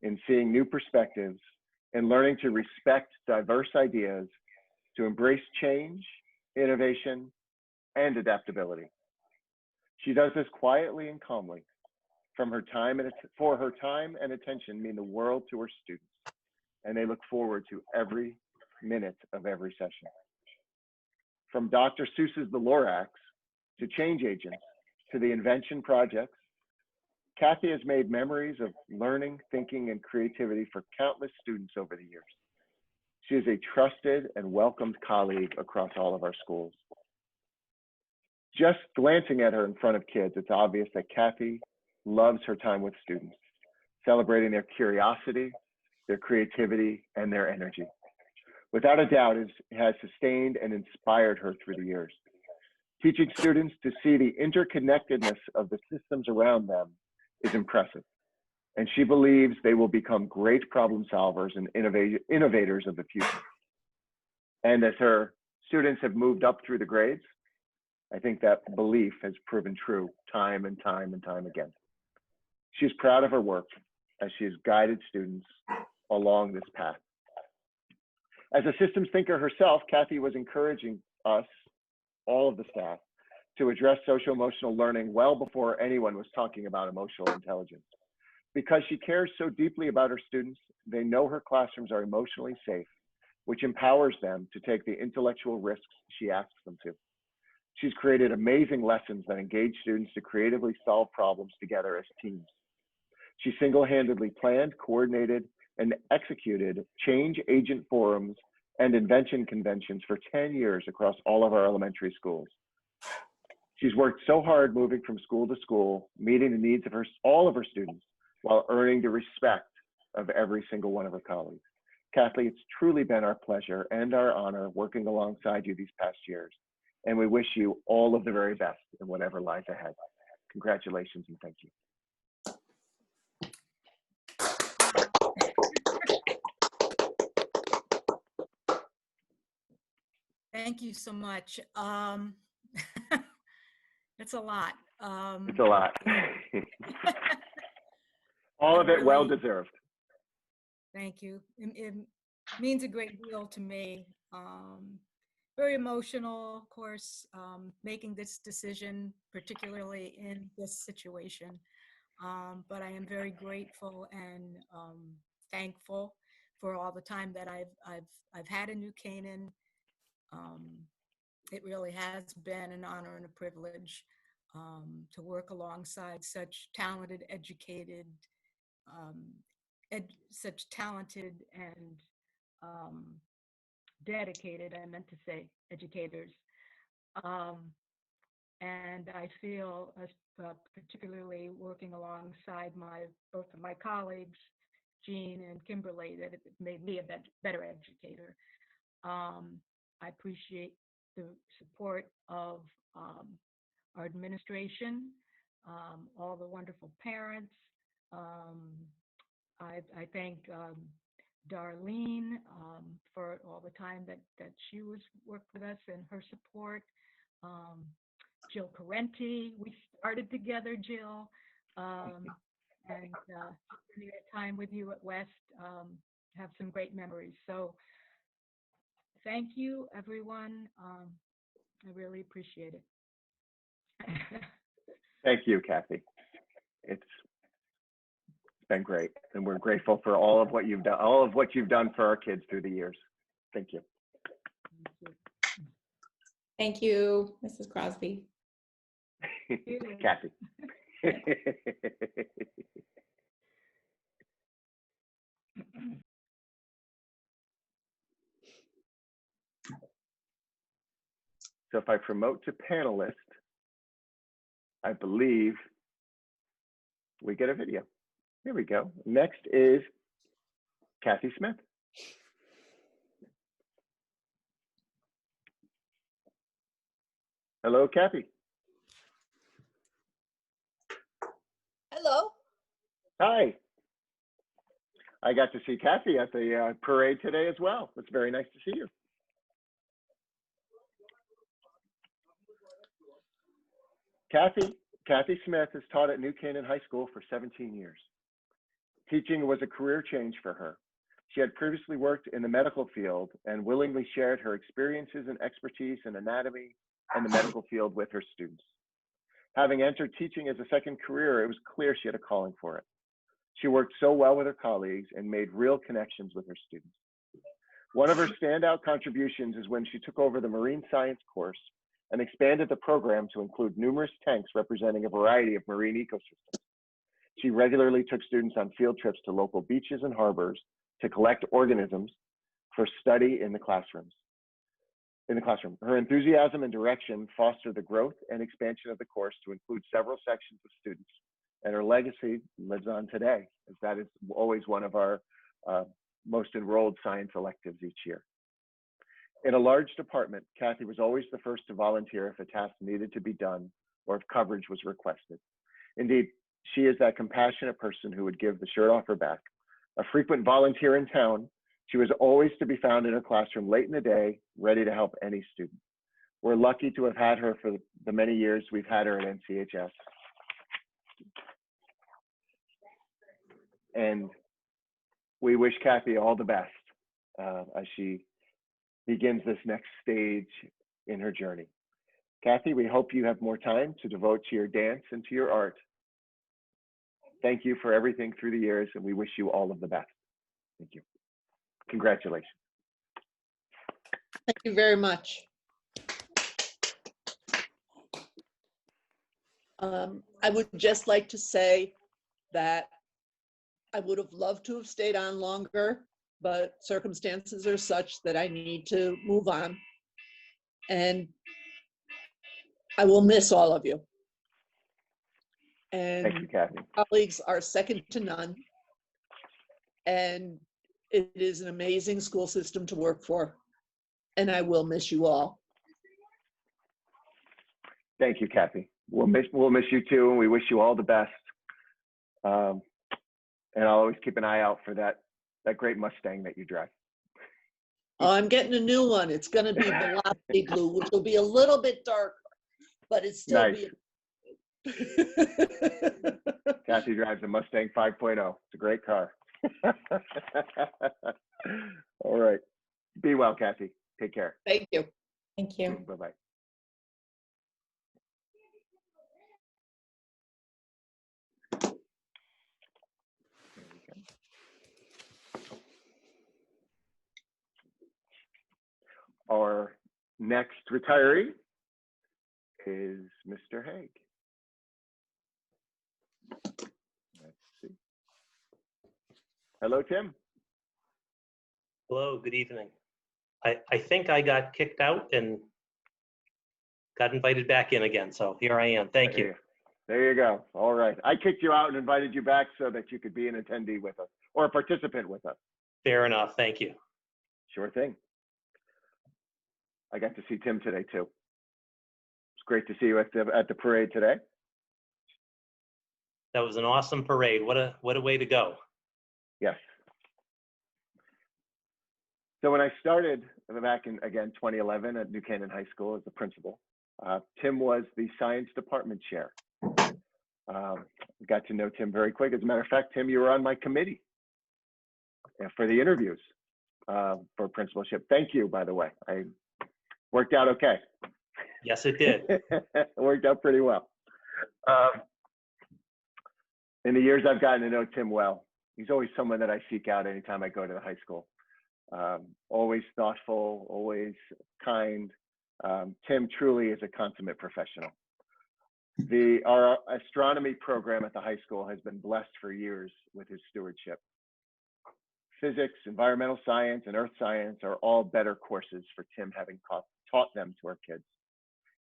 in seeing new perspectives, in learning to respect diverse ideas, to embrace change, innovation, and adaptability. She does this quietly and calmly. For her time and attention mean the world to her students, and they look forward to every minute of every session. From Dr. Seuss's The Lorax to change agents to the invention projects, Cathy has made memories of learning, thinking, and creativity for countless students over the years. She is a trusted and welcomed colleague across all of our schools. Just glancing at her in front of kids, it's obvious that Cathy loves her time with students, celebrating their curiosity, their creativity, and their energy. Without a doubt, it has sustained and inspired her through the years. Teaching students to see the interconnectedness of the systems around them is impressive, and she believes they will become great problem solvers and innovators of the future. And as her students have moved up through the grades, I think that belief has proven true time and time and time again. She's proud of her work as she has guided students along this path. As a systems thinker herself, Cathy was encouraging us, all of the staff, to address social-emotional learning well before anyone was talking about emotional intelligence. Because she cares so deeply about her students, they know her classrooms are emotionally safe, which empowers them to take the intellectual risks she asks them to. She's created amazing lessons that engage students to creatively solve problems together as teams. She single-handedly planned, coordinated, and executed change agent forums and invention conventions for 10 years across all of our elementary schools. She's worked so hard moving from school to school, meeting the needs of all of her students, while earning the respect of every single one of her colleagues. Cathy, it's truly been our pleasure and our honor working alongside you these past years, and we wish you all of the very best in whatever lies ahead. Congratulations and thank you. Thank you so much. It's a lot. It's a lot. All of it really, well deserved. Thank you. It means a great deal to me. Very emotional, of course, making this decision, particularly in this situation. But I am very grateful and thankful for all the time that I've had in New Canaan. It really has been an honor and a privilege to work alongside such talented, educated, such talented and dedicated, I meant to say, educators. And I feel, particularly working alongside both of my colleagues, Jean and Kimberly, that it made me a better educator. I appreciate the support of our administration, all the wonderful parents. I thank Darlene for all the time that she worked with us and her support. Jill Parenti, we started together, Jill, and spending that time with you at West, have some great memories. So thank you, everyone. I really appreciate it. Thank you, Cathy. It's been great, and we're grateful for all of what you've done for our kids through the years. Thank you. Thank you, Mrs. Crosby. Cathy. So if I promote to panelist, I believe we get a video. Here we go. Next is Cathy Smith. Hello, Cathy. Hello. Hi. I got to see Cathy at the parade today as well. It's very nice to see you. Cathy Smith has taught at New Canaan High School for 17 years. Teaching was a career change for her. She had previously worked in the medical field and willingly shared her experiences and expertise in anatomy and the medical field with her students. Having entered teaching as a second career, it was clear she had a calling for it. She worked so well with her colleagues and made real connections with her students. One of her standout contributions is when she took over the marine science course and expanded the program to include numerous tanks representing a variety of marine ecosystems. She regularly took students on field trips to local beaches and harbors to collect organisms for study in the classroom. Her enthusiasm and direction fostered the growth and expansion of the course to include several sections of students, and her legacy lives on today, as that is always one of our most enrolled science electives each year. In a large department, Cathy was always the first to volunteer if a task needed to be done or if coverage was requested. Indeed, she is that compassionate person who would give the shirt off her back. A frequent volunteer in town, she was always to be found in her classroom late in the day, ready to help any student. We're lucky to have had her for the many years we've had her at NCHS. And we wish Cathy all the best as she begins this next stage in her journey. Cathy, we hope you have more time to devote to your dance and to your art. Thank you for everything through the years, and we wish you all of the best. Thank you. Congratulations. Thank you very much. I would just like to say that I would have loved to have stayed on longer, but circumstances are such that I need to move on. And I will miss all of you. And thank you, Cathy. Colleagues are second to none. And it is an amazing school system to work for. And I will miss you all. Thank you, Cathy. We'll miss you too, and we wish you all the best. And I'll always keep an eye out for that great Mustang that you drive. Oh, I'm getting a new one. It's going to be velocity blue, which will be a little bit darker, but it's still nice. Cathy drives a Mustang 5.0. It's a great car. All right. Be well, Cathy. Take care. Thank you. Thank you. Bye-bye. Our next retiree is Mr. Haig. Let's see. Hello, Tim. Hello, good evening. I think I got kicked out and got invited back in again, so here I am. Thank you. There you go. All right. I kicked you out and invited you back so that you could be an attendee with us or a participant with us. Fair enough. Thank you. Sure thing. I got to see Tim today too. It's great to see you at the parade today. That was an awesome parade. What a way to go. Yes. So when I started back in, again, 2011 at New Canaan High School as the principal, Tim was the science department chair. Got to know Tim very quick. As a matter of fact, Tim, you were on my committee for the interviews for principalship. Thank you, by the way. I worked out okay. Yes, it did. It worked out pretty well. In the years I've gotten to know Tim well, he's always someone that I seek out anytime I go to the high school. Always thoughtful, always kind. Tim truly is a consummate professional. Our astronomy program at the high school has been blessed for years with his stewardship. Physics, environmental science, and earth science are all better courses for Tim, having taught them to our kids.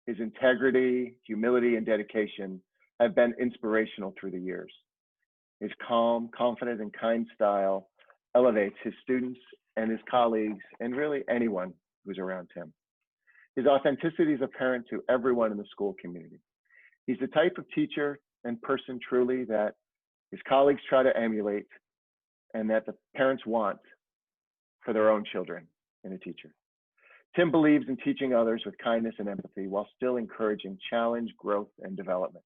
His integrity, humility, and dedication have been inspirational through the years. His calm, confident, and kind style elevates his students and his colleagues, and really anyone who's around him. His authenticity is apparent to everyone in the school community. He's the type of teacher and person truly that his colleagues try to emulate, and that the parents want for their own children in a teacher. Tim believes in teaching others with kindness and empathy while still encouraging challenge, growth, and development.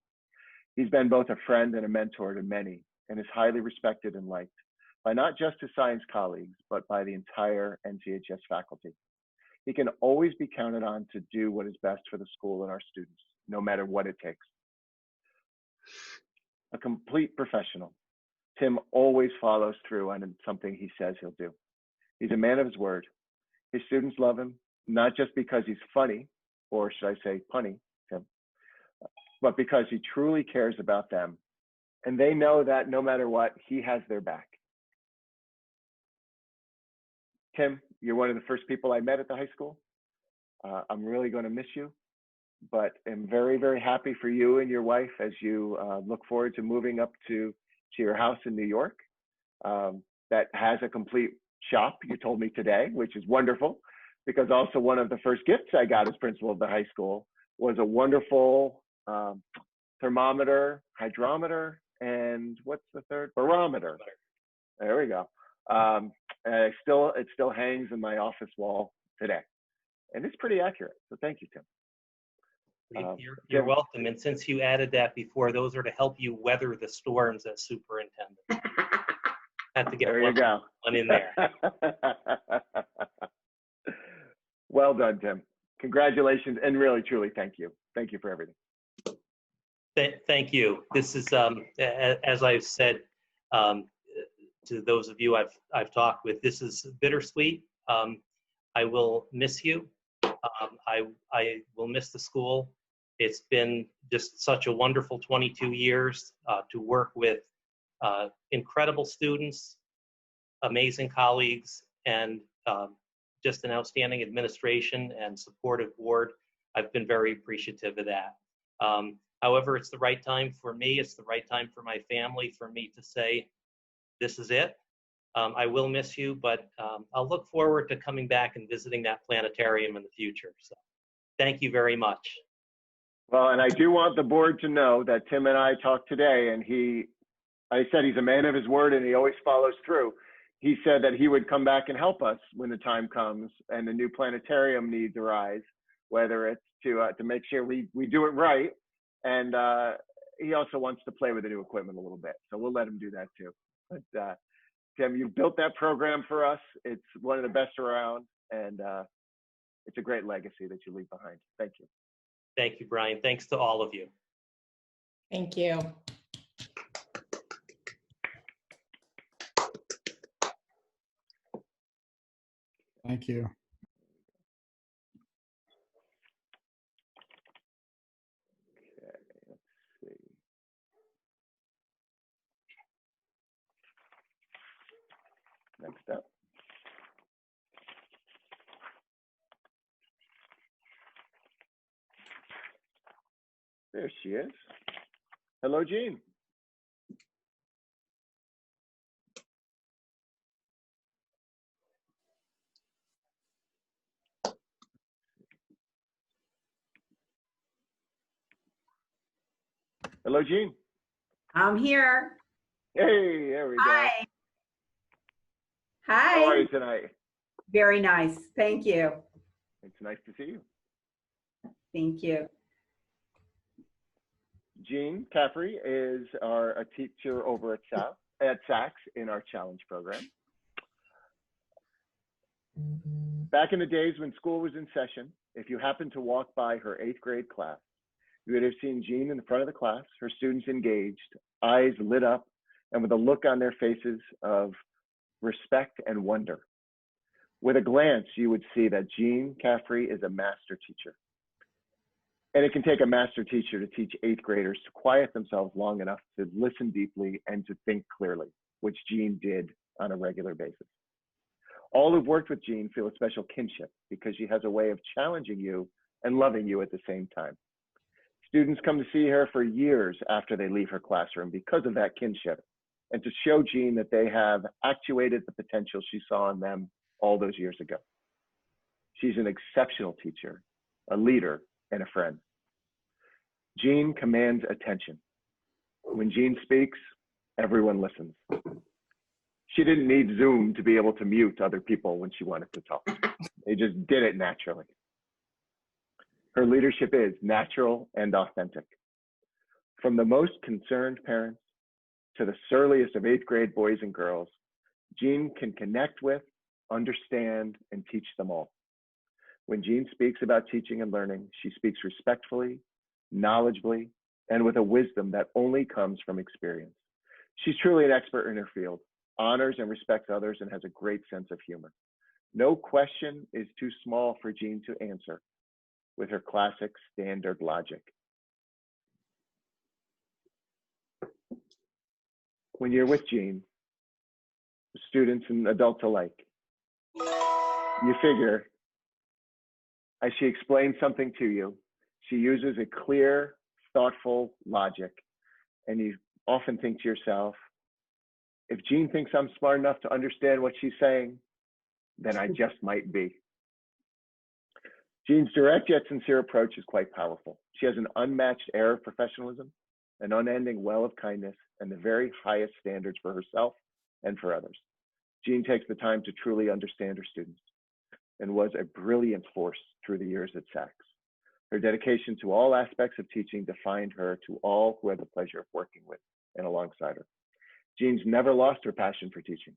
He's been both a friend and a mentor to many and is highly respected and liked by not just his science colleagues, but by the entire NCHS faculty. He can always be counted on to do what is best for the school and our students, no matter what it takes. A complete professional, Tim always follows through on something he says he'll do. He's a man of his word. His students love him, not just because he's funny, or should I say punny, Tim, but because he truly cares about them. And they know that no matter what, he has their back. Tim, you're one of the first people I met at the high school. I'm really going to miss you, but I'm very, very happy for you and your wife as you look forward to moving up to your house in New York that has a complete shop, you told me today, which is wonderful, because also one of the first gifts I got as principal of the high school was a wonderful thermometer, hydrometer, and what's the third? Barometer. There we go. And it still hangs in my office wall today, and it's pretty accurate. So thank you, Tim. You're welcome. And since you added that before, those are to help you weather the storms as superintendent. Had to get there you go. One in there. Well done, Tim. Congratulations, and really, truly, thank you. Thank you for everything. Thank you. This is, as I've said to those of you I've talked with, this is bittersweet. I will miss you. I will miss the school. It's been just such a wonderful 22 years to work with incredible students, amazing colleagues, and just an outstanding administration and supportive board. I've been very appreciative of that. However, it's the right time for me, it's the right time for my family, for me to say, this is it. I will miss you, but I'll look forward to coming back and visiting that planetarium in the future. So thank you very much. Well, and I do want the board to know that Tim and I talked today, and I said he's a man of his word and he always follows through. He said that he would come back and help us when the time comes and the new planetarium needs arise, whether it's to make sure we do it right. And he also wants to play with the new equipment a little bit. So we'll let him do that too. But Tim, you've built that program for us. It's one of the best around, and it's a great legacy that you leave behind. Thank you. Thank you, Brian. Thanks to all of you. Thank you. Thank you. Okay, let's see. Next up. There she is. Hello, Jean. Hello, Jean. I'm here. Hey, there we Hi. go. Hi. How are you tonight? Very nice. Thank you. It's nice to see you. Thank you. Jean Caffrey is a teacher over at Saks in our challenge program. Back in the days when school was in session, if you happened to walk by her 8th grade class, you would have seen Jean in the front of the class, her students engaged, eyes lit up, and with a look on their faces of respect and wonder. With a glance, you would see that Jean Caffrey is a master teacher. And it can take a master teacher to teach 8th graders to quiet themselves long enough to listen deeply and to think clearly, which Jean did on a regular basis. All who've worked with Jean feel a special kinship because she has a way of challenging you and loving you at the same time. Students come to see her for years after they leave her classroom because of that kinship and to show Jean that they have actuated the potential she saw in them all those years ago. She's an exceptional teacher, a leader, and a friend. Jean commands attention. When Jean speaks, everyone listens. She didn't need Zoom to be able to mute other people when she wanted to talk. They just did it naturally. Her leadership is natural and authentic. From the most concerned parents to the surliest of 8th grade boys and girls, Jean can connect with, understand, and teach them all. When Jean speaks about teaching and learning, she speaks respectfully, knowledgeably, and with a wisdom that only comes from experience. She's truly an expert in her field, honors and respects others, and has a great sense of humor. No question is too small for Jean to answer with her classic standard logic. When you're with Jean, students and adults alike, you figure as she explains something to you, she uses a clear, thoughtful logic, and you often think to yourself, if Jean thinks I'm smart enough to understand what she's saying, then I just might be. Jean's direct yet sincere approach is quite powerful. She has an unmatched air of professionalism, an unending well of kindness, and the very highest standards for herself and for others. Jean takes the time to truly understand her students and was a brilliant force through the years at Saks. Her dedication to all aspects of teaching defined her to all who had the pleasure of working with and alongside her. Jean's never lost her passion for teaching.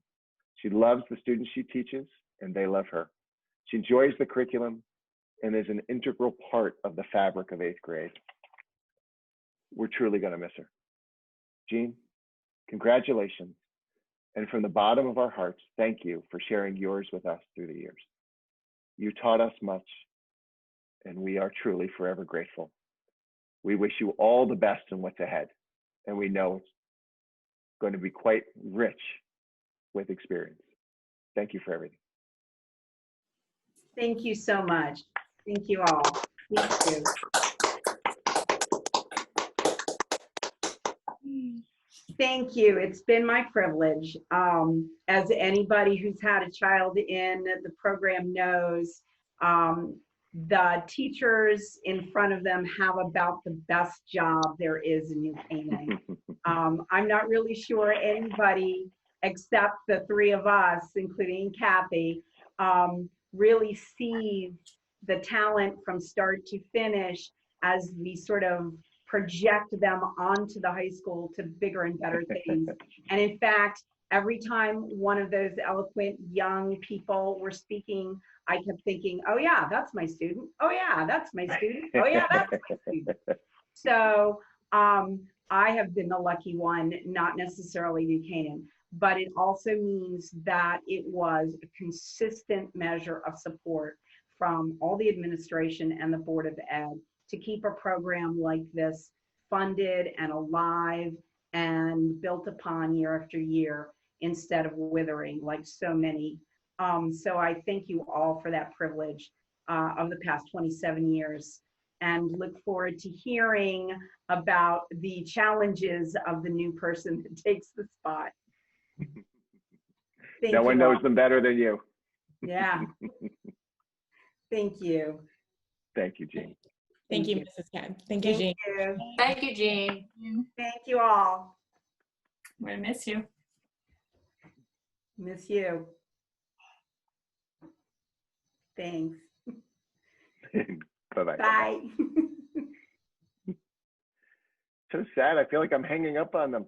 She loves the students she teaches, and they love her. She enjoys the curriculum and is an integral part of the fabric of 8th grade. We're truly going to miss her. Jean, congratulations. And from the bottom of our hearts, thank you for sharing yours with us through the years. You taught us much, and we are truly forever grateful. We wish you all the best in what's ahead, and we know it's going to be quite rich with experience. Thank you for everything. Thank you so much. Thank you all. Thank you. Thank you. It's been my privilege. As anybody who's had a child in the program knows, the teachers in front of them have about the best job there is in New Canaan. I'm not really sure anybody except the three of us, including Cathy, really sees the talent from start to finish as we sort of project them onto the high school to bigger and better things. And in fact, every time one of those eloquent young people were speaking, I kept thinking, oh yeah, that's my student. Oh yeah, that's my student. Oh yeah, that's my student. So I have been the lucky one, not necessarily New Canaan, but it also means that it was a consistent measure of support from all the administration and the Board of Ed to keep a program like this funded and alive and built upon year after year instead of withering like so many. So I thank you all for that privilege of the past 27 years and look forward to hearing about the challenges of the new person that takes the spot. No one knows them better than you. Yeah. Thank you. Thank you, Jean. Thank you, Mrs. Ken. Thank you, Jean. Thank you, Jean. Thank you all. We miss you. Miss you. Thanks. Bye-bye. Bye. So sad. I feel like I'm hanging up on them.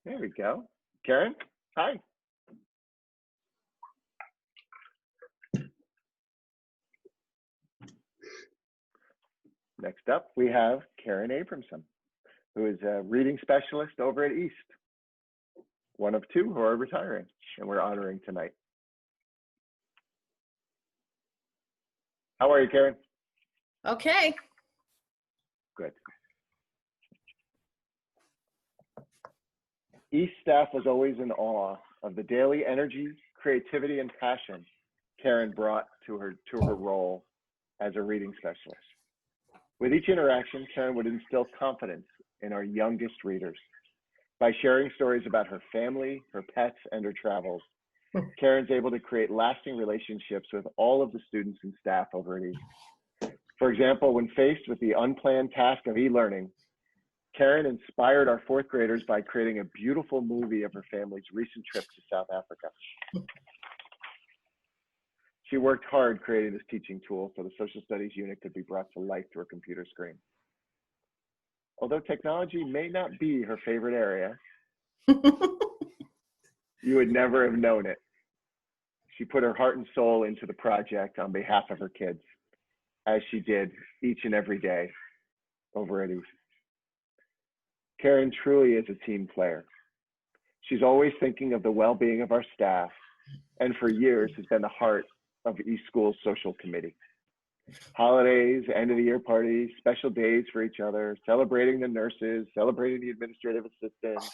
There we go. Karen, hi. Next up, we have Karen Abramson, who is a reading specialist over at East. One of two who are retiring, and we're honoring tonight. How are you, Karen? Okay. Good. East staff was always in awe of the daily energy, creativity, and passion Karen brought to her role as a reading specialist. With each interaction, Karen would instill confidence in our youngest readers by sharing stories about her family, her pets, and her travels, Karen's able to create lasting relationships with all of the students and staff over at East. For example, when faced with the unplanned task of e-learning, Karen inspired our fourth graders by creating a beautiful movie of her family's recent trip to South Africa. She worked hard creating this teaching tool so the social studies unit could be brought to life through a computer screen. Although technology may not be her favorite area, you would never have known it. She put her heart and soul into the project on behalf of her kids, as she did each and every day over at East. Karen truly is a team player. She's always thinking of the well-being of our staff, and for years has been the heart of East School's social committee. Holidays, end of the year parties, special days for each other, celebrating the nurses, celebrating the administrative assistants,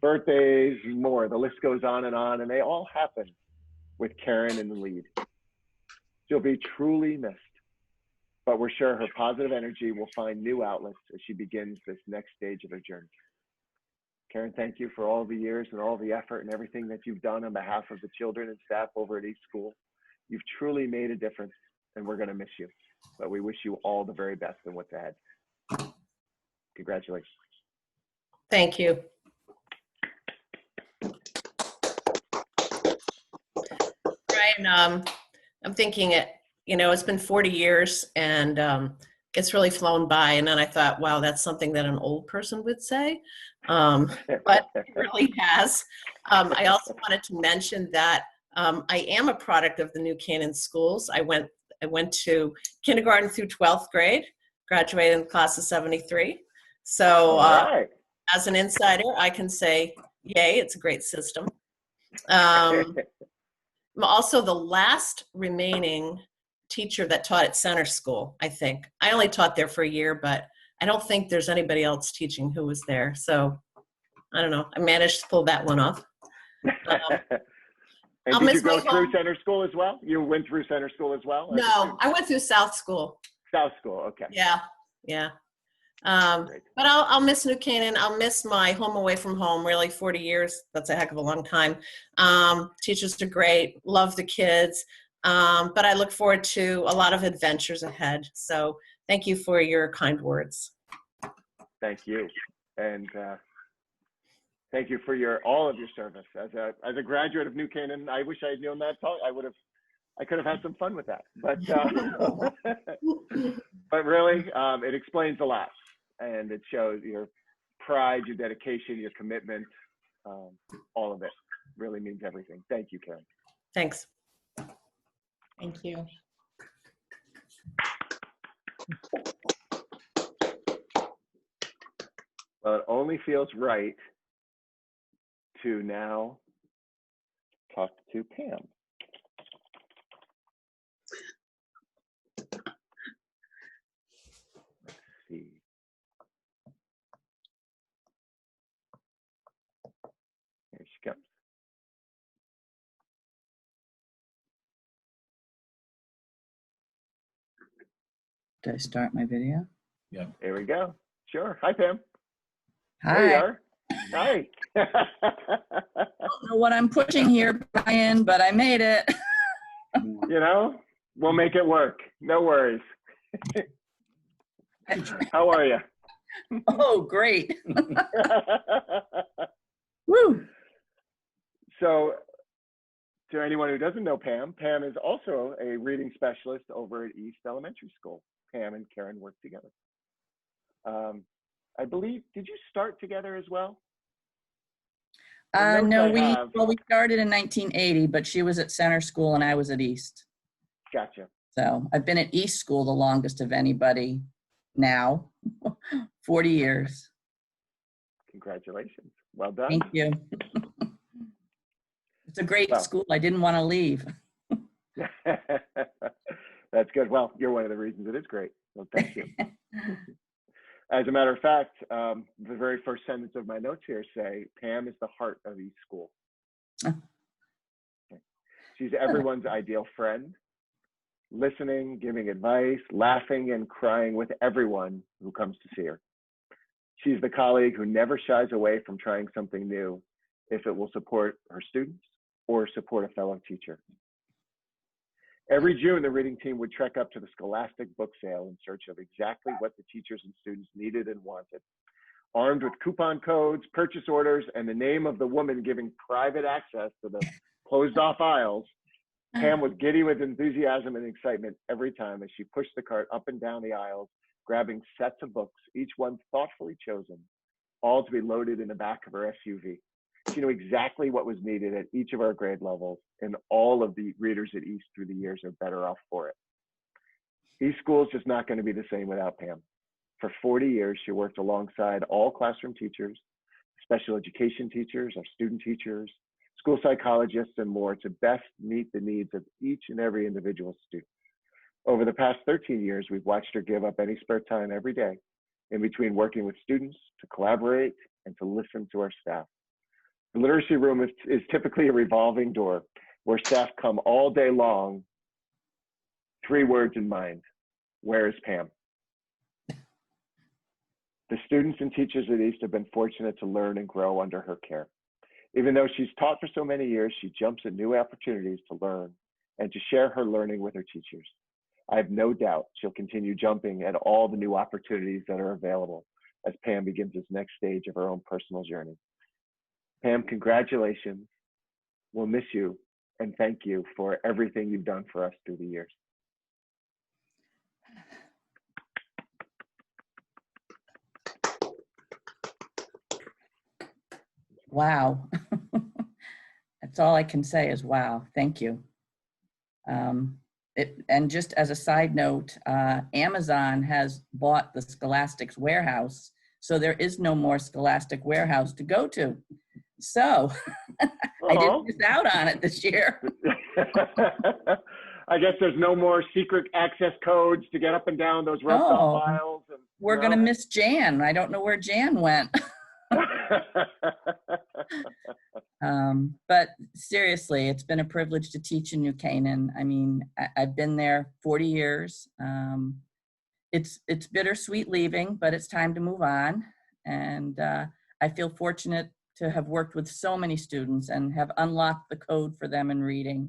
birthdays, more. The list goes on, and they all happen with Karen in the lead. She'll be truly missed, but we're sure her positive energy will find new outlets as she begins this next stage of her journey. Karen, thank you for all the years and all the effort and everything that you've done on behalf of the children and staff over at East School. You've truly made a difference, and we're going to miss you, but we wish you all the very best in what's ahead. Congratulations. Thank you. Brian, I'm thinking it's been 40 years and it's really flown by. And then I thought, wow, that's something that an old person would say, but it really has. I also wanted to mention that I am a product of the new Canaan schools. I went to kindergarten through 12th grade, graduated in the class of 73. So as an insider, I can say, yay, it's a great system. I'm also the last remaining teacher that taught at Center School, I think. I only taught there for a year, but I don't think there's anybody else teaching who was there. So I don't know. I managed to pull that one off. And did you go through Center School as well? You went through Center School as well? No, I went through South School. South School, okay. Yeah. But I'll miss New Canaan. I'll miss my home away from home, really 40 years. That's a heck of a long time. Teachers are great, love the kids. But I look forward to a lot of adventures ahead. So thank you for your kind words. Thank you. And thank you for all of your service. As a graduate of New Canaan, I wish I had known that talk. I could have had some fun with that. But but really, it explains a lot, and it shows your pride, your dedication, your commitment. All of it really means everything. Thank you, Karen. Thanks. Thank you. Well, it only feels right to now talk to Pam. Let's see. Here she comes. Did I start my video? Yeah. There we go. Sure. Hi, Pam. Hi. There you are. Hi. I don't know what I'm pushing here, Brian, but I made it. We'll make it work. No worries. How are you? Oh, great. Woo. So, to anyone who doesn't know Pam, Pam is also a reading specialist over at East Elementary School. Pam and Karen work together. I believe, did you start together as well? No, we started in 1980, but she was at Center School and I was at East. Gotcha. So I've been at East School the longest of anybody now, 40 years. Congratulations. Well done. Thank you. It's a great school. I didn't want to leave. That's good. Well, you're one of the reasons it is great. So thank you. As a matter of fact, the very first sentence of my notes here say, Pam is the heart of East School. She's everyone's ideal friend, listening, giving advice, laughing and crying with everyone who comes to see her. She's the colleague who never shies away from trying something new if it will support her students or support a fellow teacher. Every June, the reading team would trek up to the Scholastic book sale in search of exactly what the teachers and students needed and wanted. Armed with coupon codes, purchase orders, and the name of the woman giving private access to the closed-off aisles, Pam was giddy with enthusiasm and excitement every time as she pushed the cart up and down the aisles, grabbing sets of books, each one thoughtfully chosen, all to be loaded in the back of her SUV. She knew exactly what was needed at each of our grade levels, and all of the readers at East through the years are better off for it. East School is just not going to be the same without Pam. For 40 years, she worked alongside all classroom teachers, special education teachers, our student teachers, school psychologists, and more to best meet the needs of each and every individual student. Over the past 13 years, we've watched her give up any spare time every day in between working with students to collaborate and to listen to our staff. The literacy room is typically a revolving door where staff come all day long, 3 words in mind: where is Pam? The students and teachers at East have been fortunate to learn and grow under her care. Even though she's taught for so many years, she jumps at new opportunities to learn and to share her learning with her teachers. I have no doubt she'll continue jumping at all the new opportunities that are available as Pam begins this next stage of her own personal journey. Pam, congratulations. We'll miss you, and thank you for everything you've done for us through the years. Wow. That's all I can say is wow. Thank you. And just as a side note, Amazon has bought the Scholastic's warehouse, so there is no more Scholastic warehouse to go to. So I didn't miss out on it this year. I guess there's no more secret access codes to get up and down those roped off aisles. And, we're going to miss Jan. I don't know where Jan went. But seriously, it's been a privilege to teach in New Canaan. I mean, I've been there 40 years. It's bittersweet leaving, but it's time to move on. And I feel fortunate to have worked with so many students and have unlocked the code for them in reading,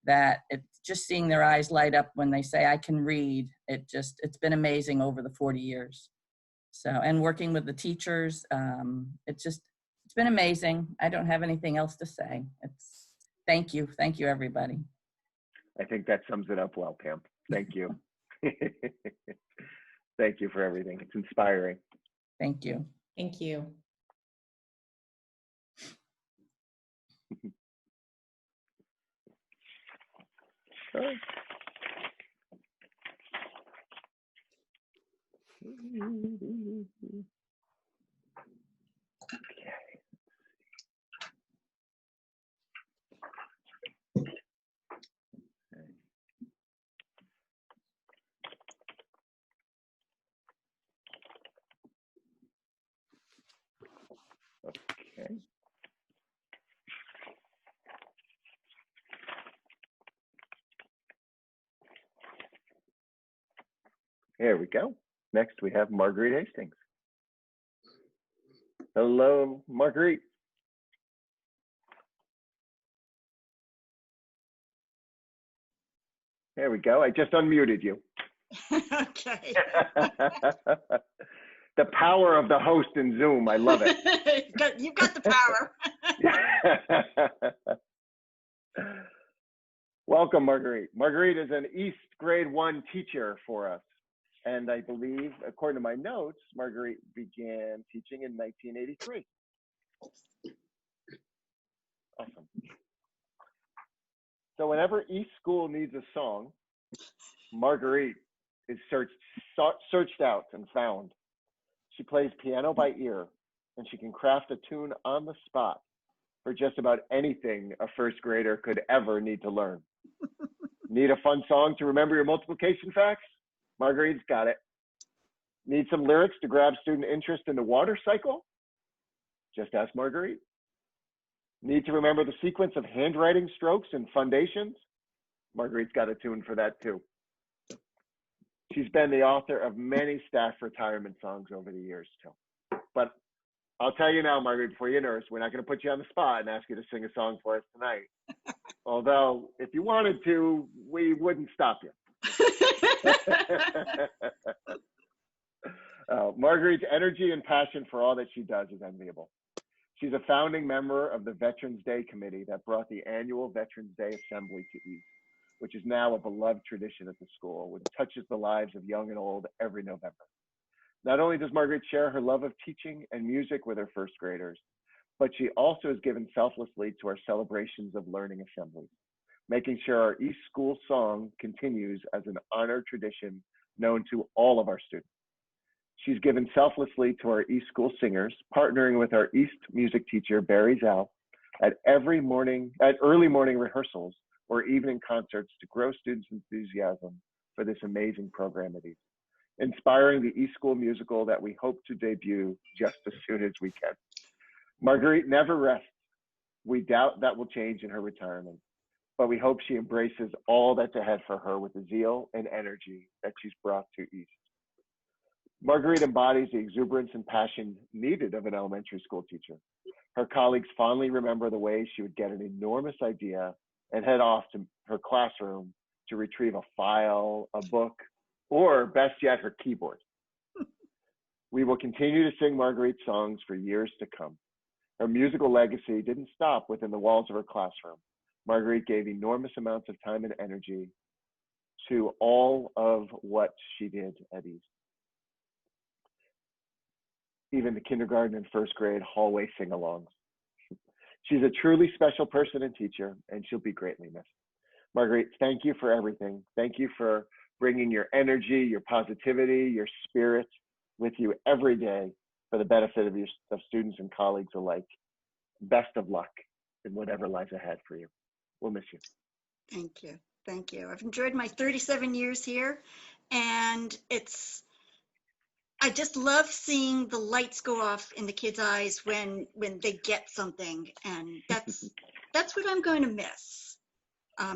that it's just seeing their eyes light up when they say, I can read. It's been amazing over the 40 years. So, and working with the teachers, it's been amazing. I don't have anything else to say. Thank you, everybody. I think that sums it up well, Pam. Thank you. Thank you for everything. It's inspiring. Thank you. Thank you. Okay. Okay. Here we go. Next, we have Marguerite Hastings. Hello, Marguerite. There we go. I just unmuted you. Okay. The power of the host in Zoom. I love it. You've got the power. Welcome, Marguerite. Marguerite is an East Grade 1 teacher for us. And I believe, according to my notes, Marguerite began teaching in 1983. Awesome. So whenever East School needs a song, Marguerite is searched out and found. She plays piano by ear, and she can craft a tune on the spot for just about anything a first grader could ever need to learn. Need a fun song to remember your multiplication facts? Marguerite's got it. Need some lyrics to grab student interest in the water cycle? Just ask Marguerite. Need to remember the sequence of handwriting strokes and foundations? Marguerite's got a tune for that too. She's been the author of many staff retirement songs over the years too. But I'll tell you now, Margaret, before you nurse, we're not going to put you on the spot and ask you to sing a song for us tonight. Although, if you wanted to, we wouldn't stop you. Marguerite's energy and passion for all that she does is enviable. She's a founding member of the Veterans Day Committee that brought the annual Veterans Day Assembly to East, which is now a beloved tradition at the school, which touches the lives of young and old every November. Not only does Margaret share her love of teaching and music with her first graders, but she also is given selflessly to our celebrations of learning assemblies, making sure our East School song continues as an honored tradition known to all of our students. She's given selflessly to our East School singers, partnering with our East music teacher, Barry Zhao, at early morning rehearsals or evening concerts to grow students' enthusiasm for this amazing program at East, inspiring the East School musical that we hope to debut just as soon as we can. Marguerite never rests. We doubt that will change in her retirement, but we hope she embraces all that's ahead for her with the zeal and energy that she's brought to East. Marguerite embodies the exuberance and passion needed of an elementary school teacher. Her colleagues fondly remember the way she would get an enormous idea and head off to her classroom to retrieve a file, a book, or best yet, her keyboard. We will continue to sing Marguerite's songs for years to come. Her musical legacy didn't stop within the walls of her classroom. Marguerite gave enormous amounts of time and energy to all of what she did at East. Even the kindergarten and first grade hallway sing-alongs. She's a truly special person and teacher, and she'll be greatly missed. Marguerite, thank you for everything. Thank you for bringing your energy, your positivity, your spirit with you every day for the benefit of students and colleagues alike. Best of luck in whatever lies ahead for you. We'll miss you. Thank you. Thank you. I've enjoyed my 37 years here, and I just love seeing the lights go off in the kids' eyes when they get something, and that's what I'm going to miss.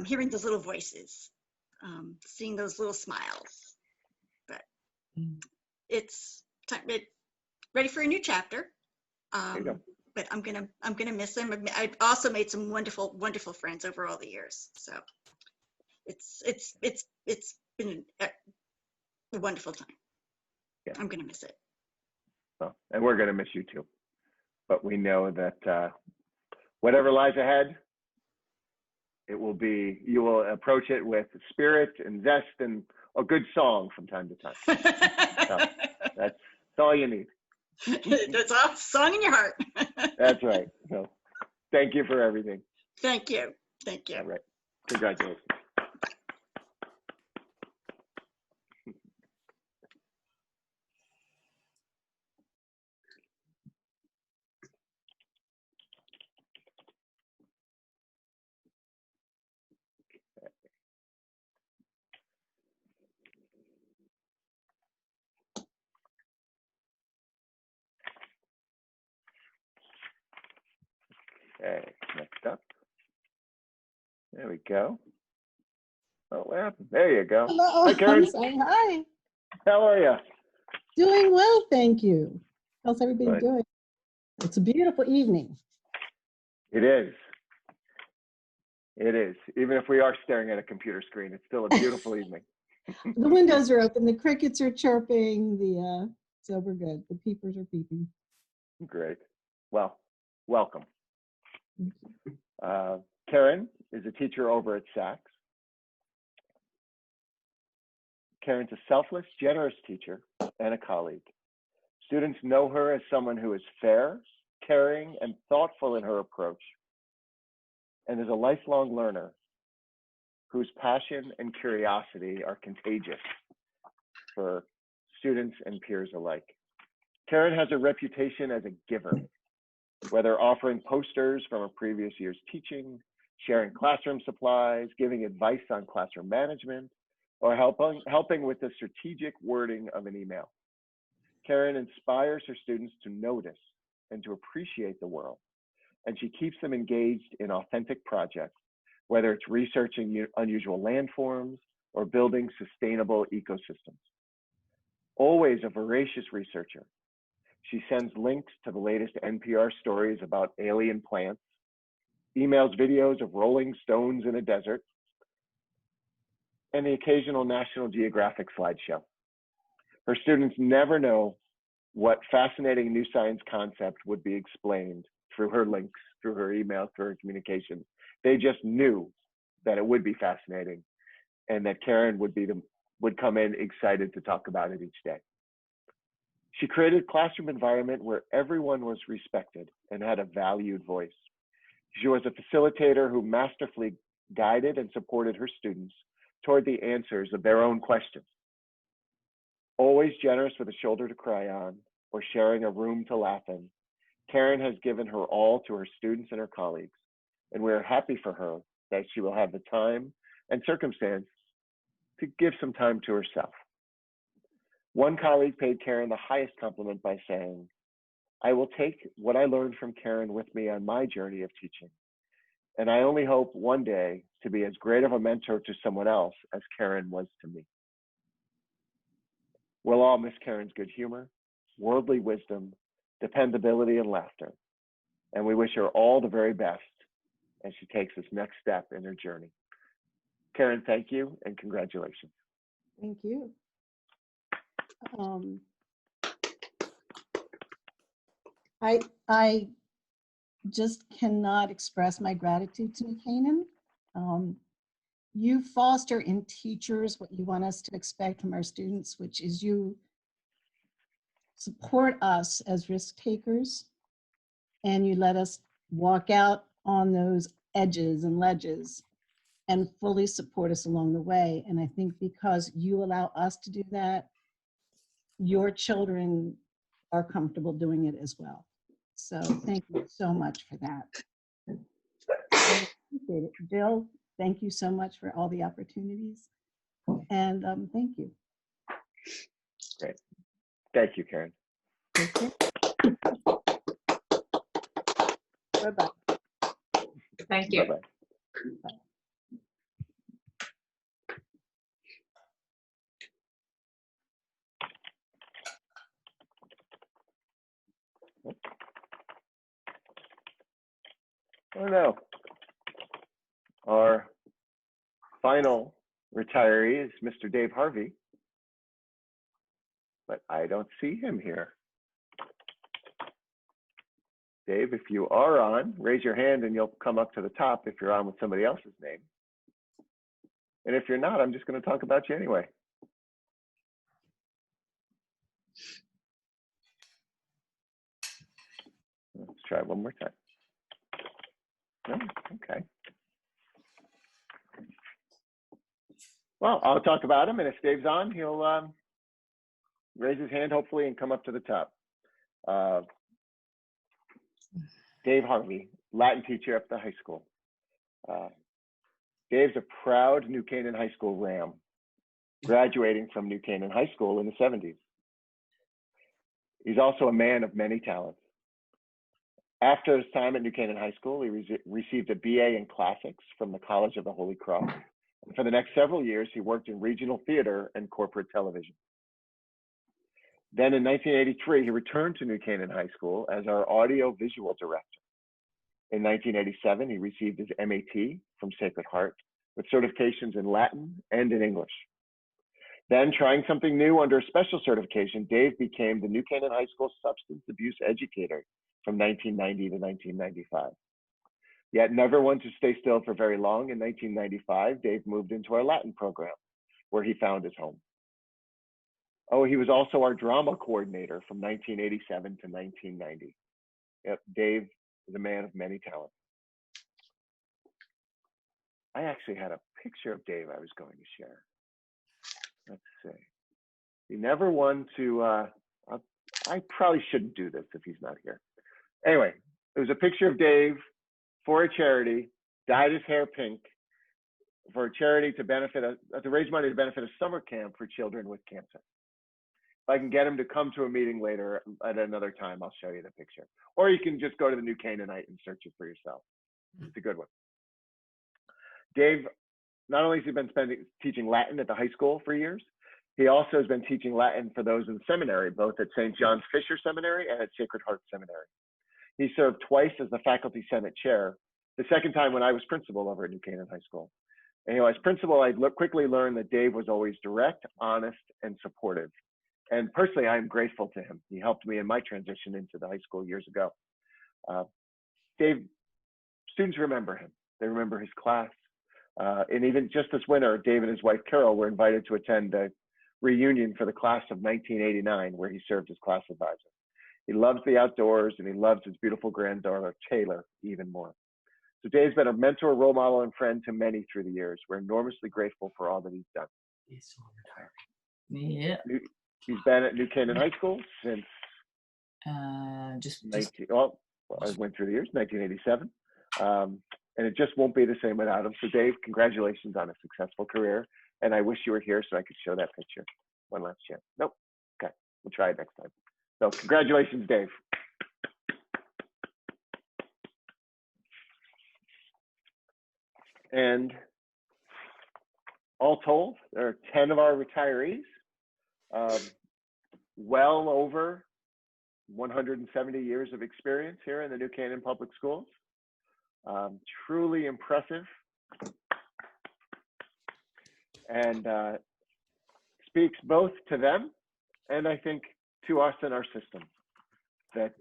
Hearing those little voices, seeing those little smiles. But it's time, ready for a new chapter. But I'm gonna miss them. I've also made some wonderful friends over all the years. So it's been a wonderful time. Yeah. I'm gonna miss it. Well, and we're gonna miss you too. But we know that whatever lies ahead, you will approach it with spirit and zest and a good song from time to time. So that's all you need. That's a song in your heart. That's right. So thank you for everything. Thank you. Thank you. All right. Congratulations. Okay, next up. There we go. Oh, what happened? There you go. Hello, Hi, Karen. I'm saying hi. How are you? Doing well, thank you. How's everybody Good. doing? It's a beautiful evening. It is. It is. Even if we are staring at a computer screen, it's still a beautiful evening. The windows are open, the crickets are chirping, so we're good. The peepers are peeping. Great. Well, welcome. Karen is a teacher over at Saks. Karen's a selfless, generous teacher and a colleague. Students know her as someone who is fair, caring, and thoughtful in her approach, and is a lifelong learner whose passion and curiosity are contagious for students and peers alike. Karen has a reputation as a giver, whether offering posters from a previous year's teaching, sharing classroom supplies, giving advice on classroom management, or helping with the strategic wording of an email. Karen inspires her students to notice and to appreciate the world, and she keeps them engaged in authentic projects, whether it's researching unusual landforms or building sustainable ecosystems. Always a voracious researcher, She sends links to the latest NPR stories about alien plants, emails videos of rolling stones in a desert, and the occasional National Geographic slideshow. Her students never know what fascinating new science concept would be explained through her links, through her emails, through her communications. They just knew that it would be fascinating and that Karen would come in excited to talk about it each day. She created a classroom environment where everyone was respected and had a valued voice. She was a facilitator who masterfully guided and supported her students toward the answers of their own questions. Always generous with a shoulder to cry on or sharing a room to laugh in, Karen has given her all to her students and her colleagues, and we are happy for her that she will have the time and circumstance to give some time to herself. One colleague paid Karen the highest compliment by saying, "I will take what I learned from Karen with me on my journey of teaching, and I only hope one day to be as great of a mentor to someone else as Karen was to me." We'll all miss Karen's good humor, worldly wisdom, dependability, and laughter, and we wish her all the very best as she takes this next step in her journey. Karen, thank you and congratulations. Thank you. I just cannot express my gratitude to New Canaan. You foster in teachers what you want us to expect from our students, which is you support us as risk takers, and you let us walk out on those edges and ledges and fully support us along the way. And I think because you allow us to do that, your children are comfortable doing it as well. So thank you so much for that. I appreciate it. Jill, thank you so much for all the opportunities. And thank you. Great. Thank you, Karen. Bye-bye. Thank you. Bye-bye. Oh no. Our final retiree is Mr. Dave Harvey, but I don't see him here. Dave, if you are on, raise your hand and you'll come up to the top if you're on with somebody else's name. And if you're not, I'm just going to talk about you anyway. Let's try one more time. No? Okay. Well, I'll talk about him, and if Dave's on, he'll raise his hand, hopefully, and come up to the top. Dave Harvey, Latin teacher at the high school. Dave's a proud New Canaan High School Ram, graduating from New Canaan High School in the 70s. He's also a man of many talents. After his time at New Canaan High School, he received a BA in Classics from the College of the Holy Cross. And for the next several years, he worked in regional theater and corporate television. Then in 1983, he returned to New Canaan High School as our audio-visual director. In 1987, he received his MAT from Sacred Heart with certifications in Latin and in English. Then, trying something new under a special certification, Dave became the New Canaan High School substance abuse educator from 1990 to 1995. Yet never one to stay still for very long, in 1995, Dave moved into our Latin program, where he found his home. Oh, he was also our drama coordinator from 1987 to 1990. Yep, Dave is a man of many talents. I actually had a picture of Dave I was going to share. Let's see. He never won to, I probably shouldn't do this if he's not here. Anyway, it was a picture of Dave for a charity, dyed his hair pink for a charity to benefit, to raise money to benefit a summer camp for children with cancer. If I can get him to come to a meeting later at another time, I'll show you the picture. Or you can just go to the New Canaanite and search it for yourself. It's a good one. Dave, not only has he been teaching Latin at the high school for years, He also has been teaching Latin for those in the seminary, both at St. John's Fisher Seminary and at Sacred Heart Seminary. He served twice as the faculty senate chair, the second time when I was principal over at New Canaan High School. And as principal, I quickly learned that Dave was always direct, honest, and supportive. And personally, I'm grateful to him. He helped me in my transition into the high school years ago. Dave, students remember him. They remember his class. And even just this winter, Dave and his wife, Carol, were invited to attend a reunion for the class of 1989, where he served as class advisor. He loves the outdoors, and he loves his beautiful granddaughter, Taylor, even more. So Dave's been a mentor, role model, and friend to many through the years. We're enormously grateful for all that he's done. He's retiring. Yeah. He's been at New Canaan High School since well, I went through the years, 1987. And it just won't be the same without him. So Dave, congratulations on a successful career. And I wish you were here so I could show that picture. One last chance. Nope. Okay, we'll try it next time. So congratulations, Dave. And all told, there are 10 of our retirees, well over 170 years of experience here in the New Canaan Public Schools. Truly impressive, and speaks both to them and I think to us and our system, that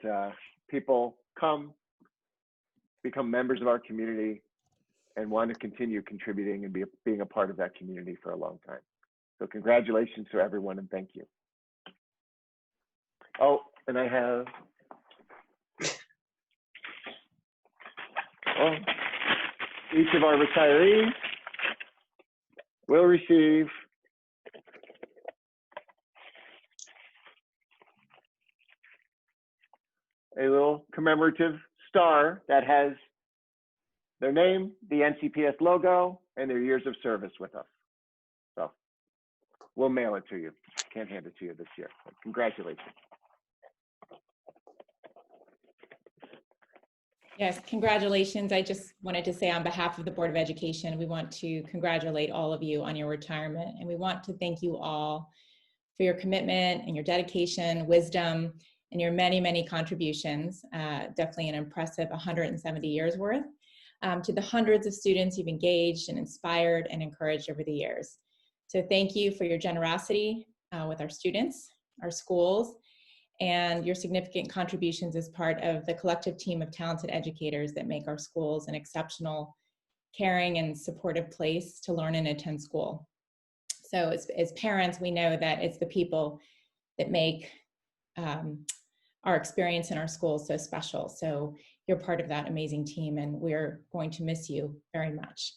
people come, become members of our community, and want to continue contributing and being a part of that community for a long time. So congratulations to everyone, and thank you. Oh, and I have, each of our retirees will receive a little commemorative star that has their name, the NCPS logo, and their years of service with us. So we'll mail it to you. Can't hand it to you this year. But congratulations. Yes, congratulations. I just wanted to say on behalf of the Board of Education, we want to congratulate all of you on your retirement, and we want to thank you all for your commitment and your dedication, wisdom, and your many, many contributions. Definitely an impressive 170 years worth. To the hundreds of students you've engaged and inspired and encouraged over the years. So thank you for your generosity with our students, our schools, and your significant contributions as part of the collective team of talented educators that make our schools an exceptional, caring, and supportive place to learn and attend school. So as parents, we know that it's the people that make our experience in our schools so special. So you're part of that amazing team, and we're going to miss you very much.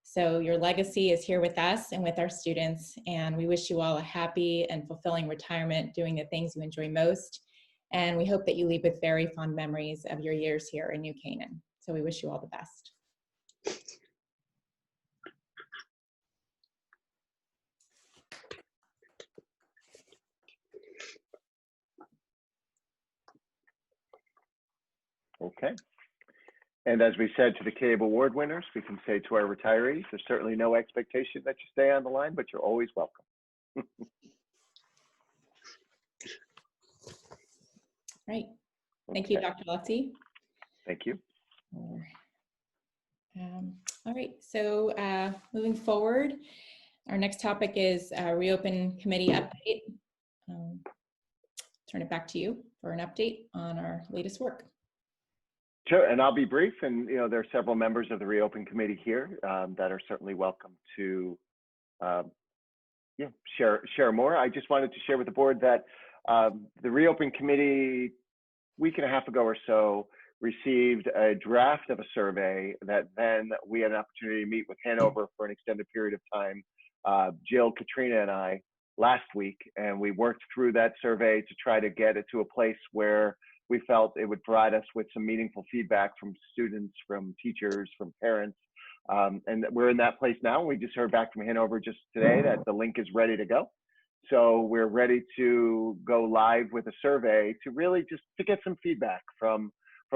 So your legacy is here with us and with our students, and we wish you all a happy and fulfilling retirement doing the things you enjoy most. And we hope that you leave with very fond memories of your years here in New Canaan. So we wish you all the best. Okay. And as we said to the CABE award winners, we can say to our retirees, there's certainly no expectation that you stay on the line, but you're always welcome. Right. Thank you, Dr. Lutzy. Thank you. All right, so moving forward, our next topic is reopen committee update. Turn it back to you for an update on our latest work. Sure, and I'll be brief. And there are several members of the Reopen Committee here that are certainly welcome to share more. I just wanted to share with the board that the Reopen Committee, week and a half ago or so, received a draft of a survey that then we had an opportunity to meet with Hanover for an extended period of time, Jill, Katrina, and I, last week, and we worked through that survey to try to get it to a place where we felt it would provide us with some meaningful feedback from students, from teachers, from parents. And we're in that place now. We just heard back from Hanover just today that the link is ready to go. So we're ready to go live with a survey to really just to get some feedback from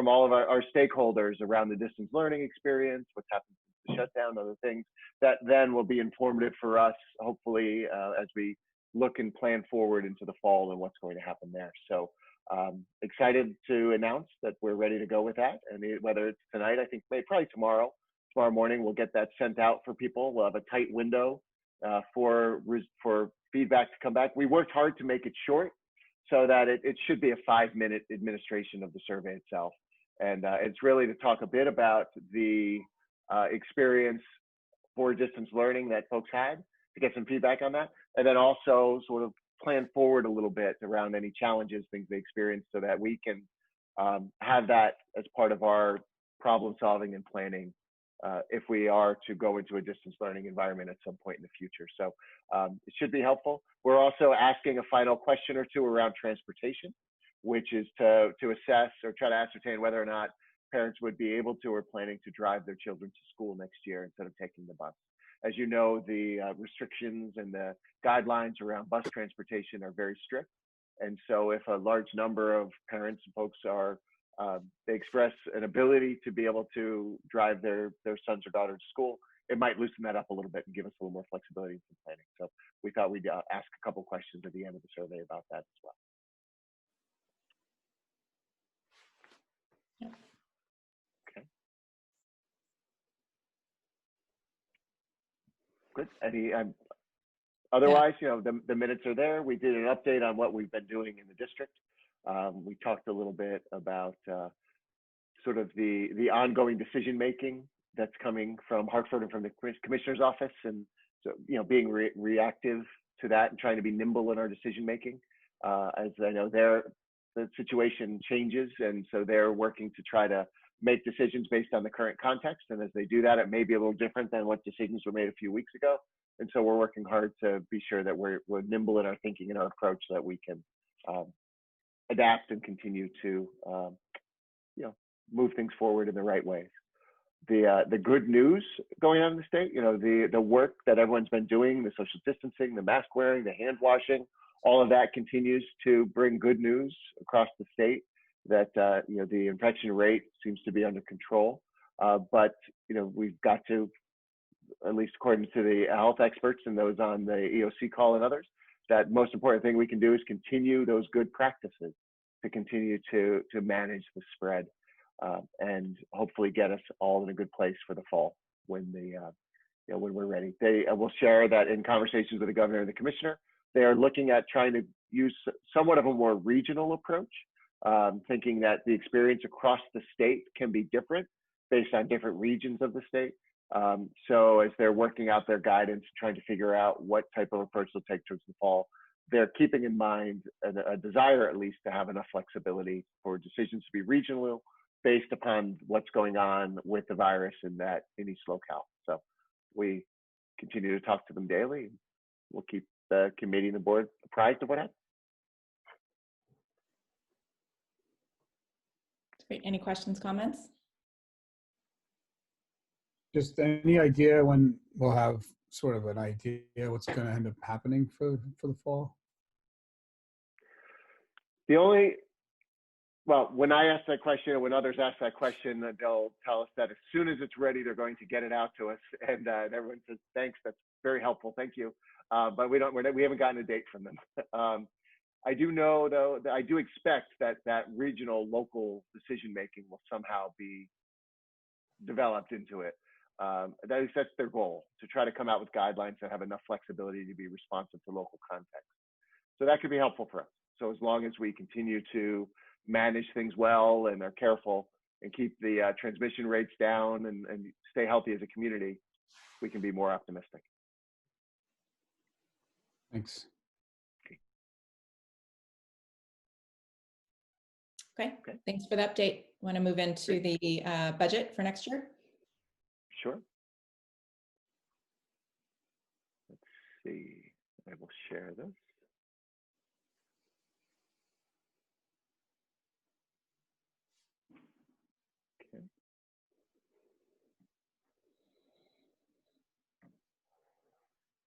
all of our stakeholders around the distance learning experience, what's happened since the shutdown, other things that then will be informative for us, hopefully, as we look and plan forward into the fall and what's going to happen there. So excited to announce that we're ready to go with that. And whether it's tonight, I think maybe probably tomorrow morning, we'll get that sent out for people. We'll have a tight window for feedback to come back. We worked hard to make it short so that it should be a 5-minute administration of the survey itself. And it's really to talk a bit about the experience for distance learning that folks had, to get some feedback on that, and then also sort of plan forward a little bit around any challenges, things they experienced, so that we can have that as part of our problem solving and planning if we are to go into a distance learning environment at some point in the future. So it should be helpful. We're also asking a final question or two around transportation, which is to assess or try to ascertain whether or not parents would be able to or planning to drive their children to school next year instead of taking the bus. As you know, the restrictions and the guidelines around bus transportation are very strict. And so if a large number of parents and folks are, they express an ability to be able to drive their sons or daughters to school, it might loosen that up a little bit and give us a little more flexibility in planning. So we thought we'd ask a couple questions at the end of the survey about that as well. Good. Any otherwise, you know, the minutes are there. We did an update on what we've been doing in the district. We talked a little bit about sort of the ongoing decision making that's coming from Hartford and from the commissioner's office, and so, you know, being reactive to that and trying to be nimble in our decision making. As I know, the situation changes, and so they're working to try to make decisions based on the current context. And as they do that, it may be a little different than what decisions were made a few weeks ago. And so we're working hard to be sure that we're nimble in our thinking and our approach, so that we can adapt and continue to you know, move things forward in the right ways. The good news going on in the state, you know, the work that everyone's been doing, the social distancing, the mask wearing, the hand washing, all of that continues to bring good news across the state. That you know, the infection rate seems to be under control, but you know, we've got to, at least according to the health experts and those on the EOC call and others, that most important thing we can do is continue those good practices to continue to manage the spread and hopefully get us all in a good place for the fall when you know, when we're ready. They will share that in conversations with the governor and the commissioner, they are looking at trying to use somewhat of a more regional approach. Thinking that the experience across the state can be different based on different regions of the state. So as they're working out their guidance, trying to figure out what type of approach they'll take towards the fall, they're keeping in mind a desire, at least, to have enough flexibility for decisions to be regional based upon what's going on with the virus in each locale. So we continue to talk to them daily. We'll keep the committee and the board apprised of what happens. Great. Any questions, comments? Just any idea when we'll have sort of an idea what's going to end up happening for the fall? Well, when I ask that question, or when others ask that question, they'll tell us that as soon as it's ready, they're going to get it out to us. And everyone says, thanks, that's very helpful, thank you. But we haven't gotten a date from them. I do know, though, that I do expect that regional, local decision-making will somehow be developed into it. That's their goal, to try to come out with guidelines that have enough flexibility to be responsive to local context. So that could be helpful for us. So as long as we continue to manage things well and are careful and keep the transmission rates down and stay healthy as a community, we can be more optimistic. Thanks. Okay, thanks for the update. Want to move into the budget for next year? Sure. Let's see, I will share this. Okay.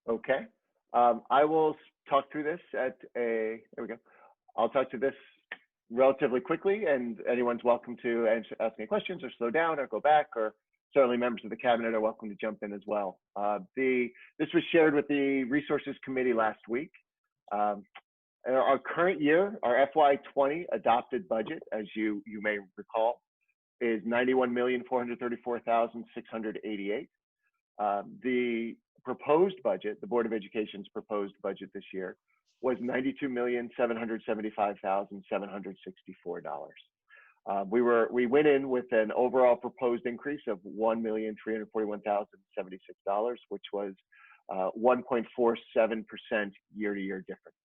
Okay, I will talk through this there we go. I'll talk to this relatively quickly, and anyone's welcome to ask any questions or slow down or go back, or certainly members of the cabinet are welcome to jump in as well. This was shared with the resources committee last week. Our current year, our FY20 adopted budget, as you may recall, is $91,434,688. The proposed budget, the Board of Education's proposed budget this year, was $92,775,764. We went in with an overall proposed increase of $1,341,076, which was 1.47% year-to-year difference.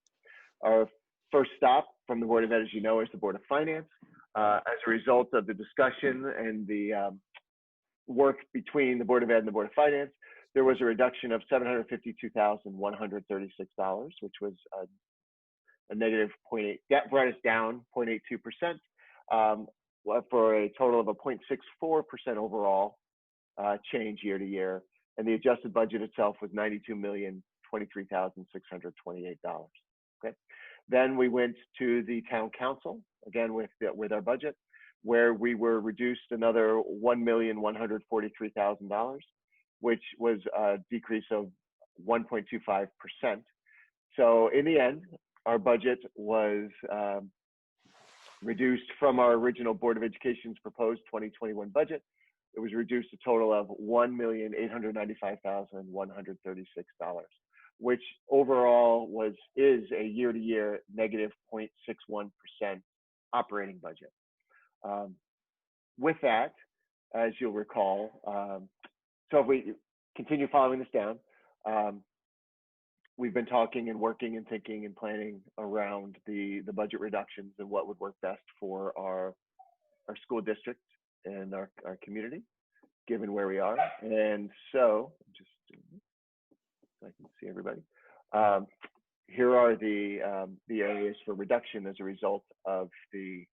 Our first stop from the Board of Ed, as you know, is the Board of Finance. As a result of the discussion and the work between the Board of Ed and the Board of Finance, there was a reduction of $752,136, which was a negative 0.8, that brought us down 0.82%, for a total of a 0.64% overall change year to year. And the adjusted budget itself was $92,023,628. Okay. Then we went to the town council, again with our budget, where we were reduced another $1,143,000, which was a decrease of 1.25%. So in the end, our budget was reduced from our original Board of Education's proposed 2021 budget. It was reduced a total of $1,895,136, which overall is a year-to-year negative 0.61% operating budget. With that, as you'll recall, so if we continue following this down, we've been talking and working and thinking and planning around the budget reductions and what would work best for our school district and our community, given where we are. And so, just so I can see everybody. Here are the areas for reduction as a result of the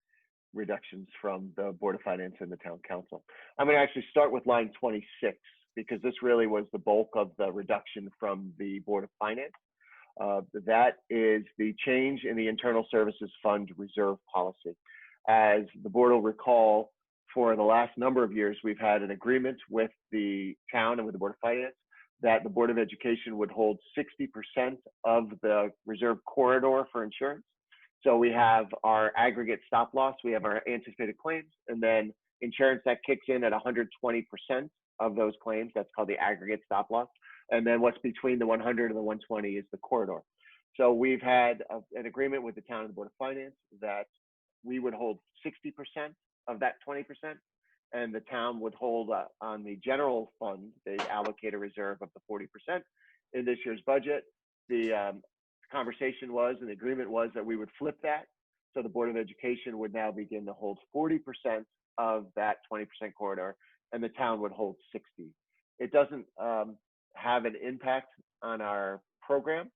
reductions from the Board of Finance and the Town Council. I'm going to actually start with line 26, because this really was the bulk of the reduction from the Board of Finance. That is the change in the Internal Services Fund reserve policy. As the board will recall, for the last number of years, we've had an agreement with the town and with the Board of Finance that the Board of Education would hold 60% of the reserve corridor for insurance. So we have our aggregate stop loss, we have our anticipated claims, and then insurance that kicks in at 120% of those claims. That's called the aggregate stop loss. And then what's between the 100 and the 120 is the corridor. So we've had an agreement with the town and the Board of Finance that we would hold 60% of that 20%, and the town would hold on the general fund, they allocate a reserve of the 40%. In this year's budget, the conversation was, and the agreement was that we would flip that. So the Board of Education would now begin to hold 40% of that 20% corridor, and the town would hold 60. It doesn't have an impact on our program.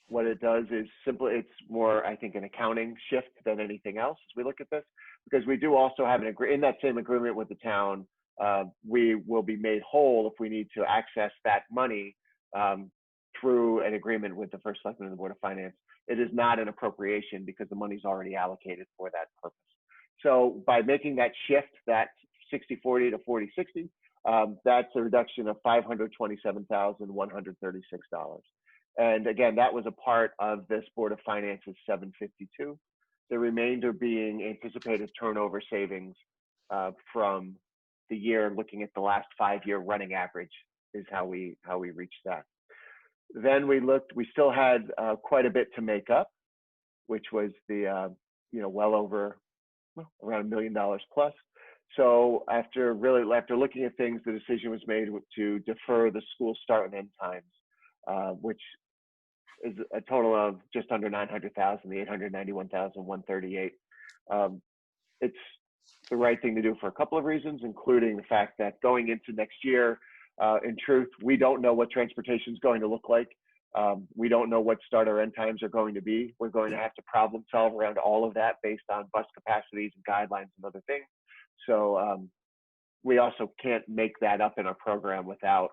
What it does is simply, it's more, I think, an accounting shift than anything else as we look at this, because we do also have in that same agreement with the town, we will be made whole if we need to access that money through an agreement with the First Selectman and the Board of Finance. It is not an appropriation because the money's already allocated for that purpose. So by making that shift, that 60-40 to 40-60, that's a reduction of $527,136. And again, that was a part of this Board of Finance's 752. The remainder being anticipated turnover savings from the year, looking at the last 5-year running average is how we reached that. Then we still had quite a bit to make up, which was the, well over around $1 million plus. So after looking at things, the decision was made to defer the school start and end times, which is a total of just under $900,000, the $891,138. It's the right thing to do for a couple of reasons, including the fact that going into next year, in truth, we don't know what transportation is going to look like. We don't know what start or end times are going to be. We're going to have to problem solve around all of that based on bus capacities and guidelines and other things. So we also can't make that up in our program without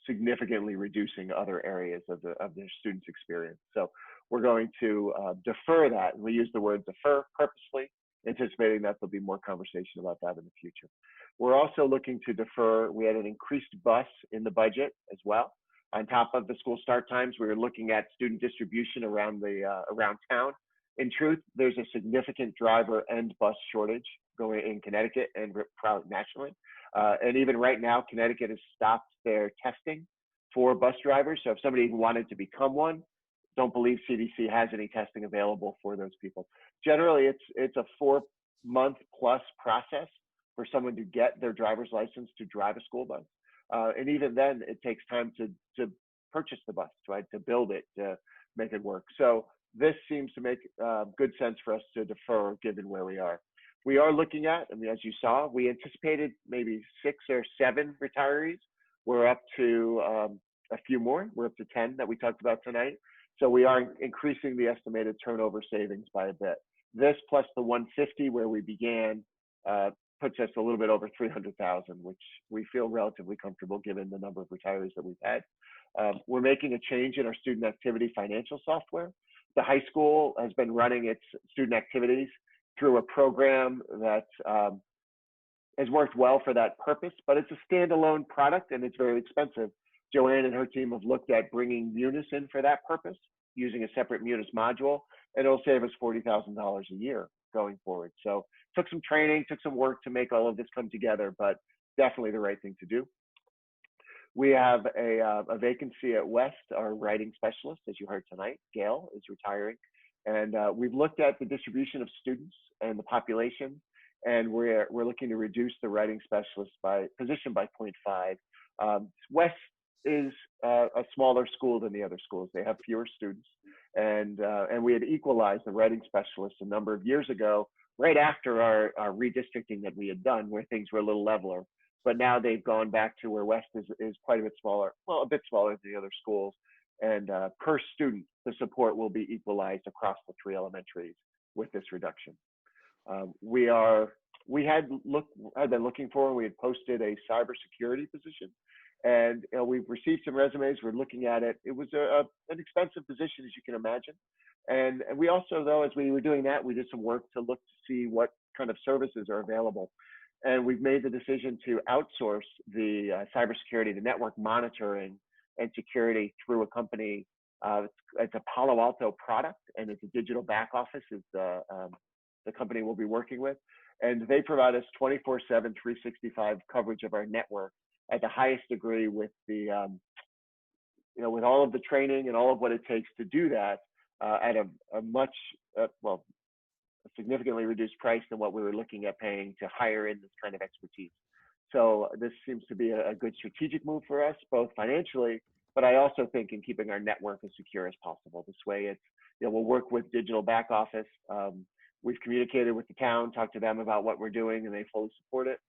significantly reducing other areas of the students' experience. So we're going to defer that. And we use the word defer purposely, anticipating that there'll be more conversation about that in the future. We're also looking to defer, we had an increased bus in the budget as well. On top of the school start times, we were looking at student distribution around town. In truth, there's a significant driver and bus shortage going in Connecticut and nationally. And even right now, Connecticut has stopped their testing for bus drivers. So if somebody even wanted to become one, don't believe CDC has any testing available for those people. Generally, it's a 4-month plus process for someone to get their driver's license to drive a school bus. And even then, it takes time to purchase the bus, right? To build it, to make it work. So this seems to make good sense for us to defer given where we are. We are looking at, I mean, as you saw, we anticipated maybe 6 or 7 retirees. We're up to a few more. We're up to 10 that we talked about tonight. So we are increasing the estimated turnover savings by a bit. This plus the 150 where we began puts us a little bit over 300,000, which we feel relatively comfortable given the number of retirees that we've had. We're making a change in our student activity financial software. The high school has been running its student activities through a program that has worked well for that purpose, but it's a standalone product and it's very expensive. Joanne and her team have looked at bringing Munis in for that purpose, using a separate Munis module, and it'll save us $40,000 a year going forward. So took some training, took some work to make all of this come together, but definitely the right thing to do. We have a vacancy at West, our writing specialist, as you heard tonight. Gail is retiring. And we've looked at the distribution of students and the population, and we're looking to reduce the writing specialist position by 0.5. West is a smaller school than the other schools. They have fewer students, and we had equalized the writing specialists a number of years ago, right after our redistricting that we had done, where things were a little leveler. But now they've gone back to where West is quite a bit smaller, well, a bit smaller than the other schools, and per student, the support will be equalized across the 3 elementaries with this reduction. We had been looking for, and we had posted a cybersecurity position. And we've received some resumes. We're looking at it. It was an expensive position, as you can imagine. And we also, though, as we were doing that, we did some work to look to see what kind of services are available. And we've made the decision to outsource the cybersecurity, the network monitoring and security through a company. It's a Palo Alto product, and it's a digital back office is the company we'll be working with. And they provide us 24/7, 365 coverage of our network at the highest degree with the, with all of the training and all of what it takes to do that at a much, well, a significantly reduced price than what we were looking at paying to hire in this kind of expertise. So this seems to be a good strategic move for us, both financially, but I also think in keeping our network as secure as possible. This way it's, we'll work with digital back office. We've communicated with the town, talked to them about what we're doing, and they fully support it.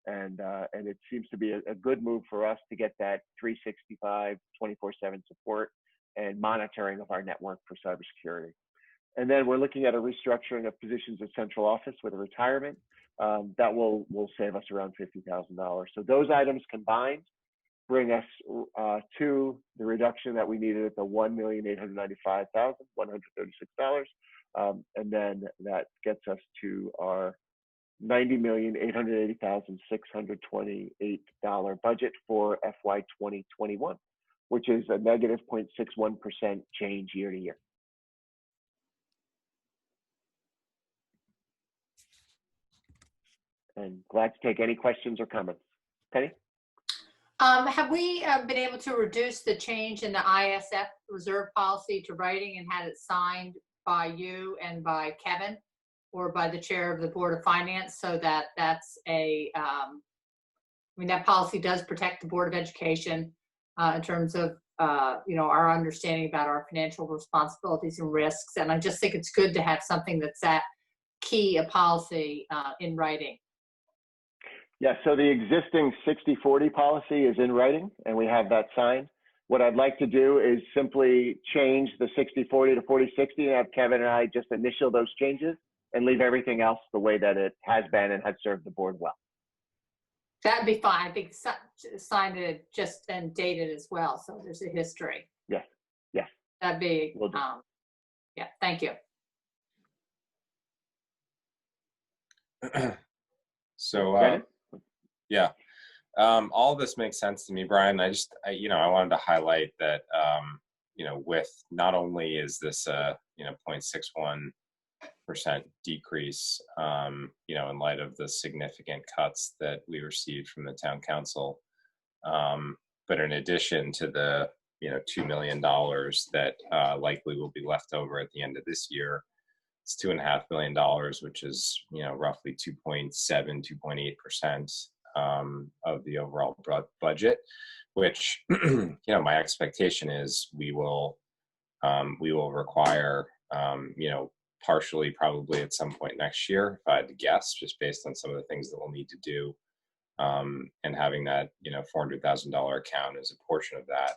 And it seems to be a good move for us to get that 365, 24/7 support and monitoring of our network for cybersecurity. And then we're looking at a restructuring of positions at central office with a retirement that will save us around $50,000. So those items combined bring us to the reduction that we needed at the $1,895,136. And then that gets us to our $90,880,628 budget for FY 2021, which is a negative 0.61% change year to year. And glad to take any questions or comments. Penny? Have we been able to reduce the change in the ISF reserve policy to writing and had it signed by you and by Kevin or by the chair of the Board of Finance so that that's I mean, that policy does protect the Board of Education in terms of, our understanding about our financial responsibilities and risks. And I just think it's good to have something that's that key a policy in writing. Yeah, so the existing 60/40 policy is in writing, and we have that signed. What I'd like to do is simply change the 60/40 to 40/60 and have Kevin and I just initial those changes and leave everything else the way that it has been and has served the board well. That'd be fine. I think signed it just and dated as well, so there's a history. Yes, yes. That'd be, yeah, thank you. So, yeah, All of this makes sense to me, Brian. I wanted to highlight that, with not only is this a, 0.61% decrease, in light of the significant cuts that we received from the town council, but in addition to the, $2 million that likely will be left over at the end of this year, it's $2.5 million, which is, roughly 2.8% of the overall budget, which, my expectation is we will require, partially probably at some point next year, if I had to guess, just based on some of the things that we'll need to do, and having that, $400,000 account as a portion of that.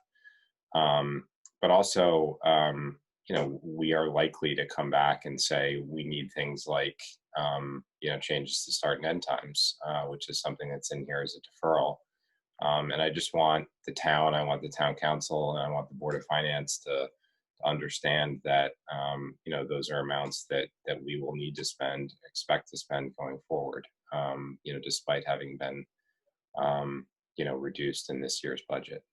But also, we are likely to come back and say we need things like, changes to start and end times, which is something that's in here as a deferral. And I just want the town, I want the town council, and I want the Board of Finance to understand that, those are amounts that we will need to spend, expect to spend going forward, despite having been, reduced in this year's budget.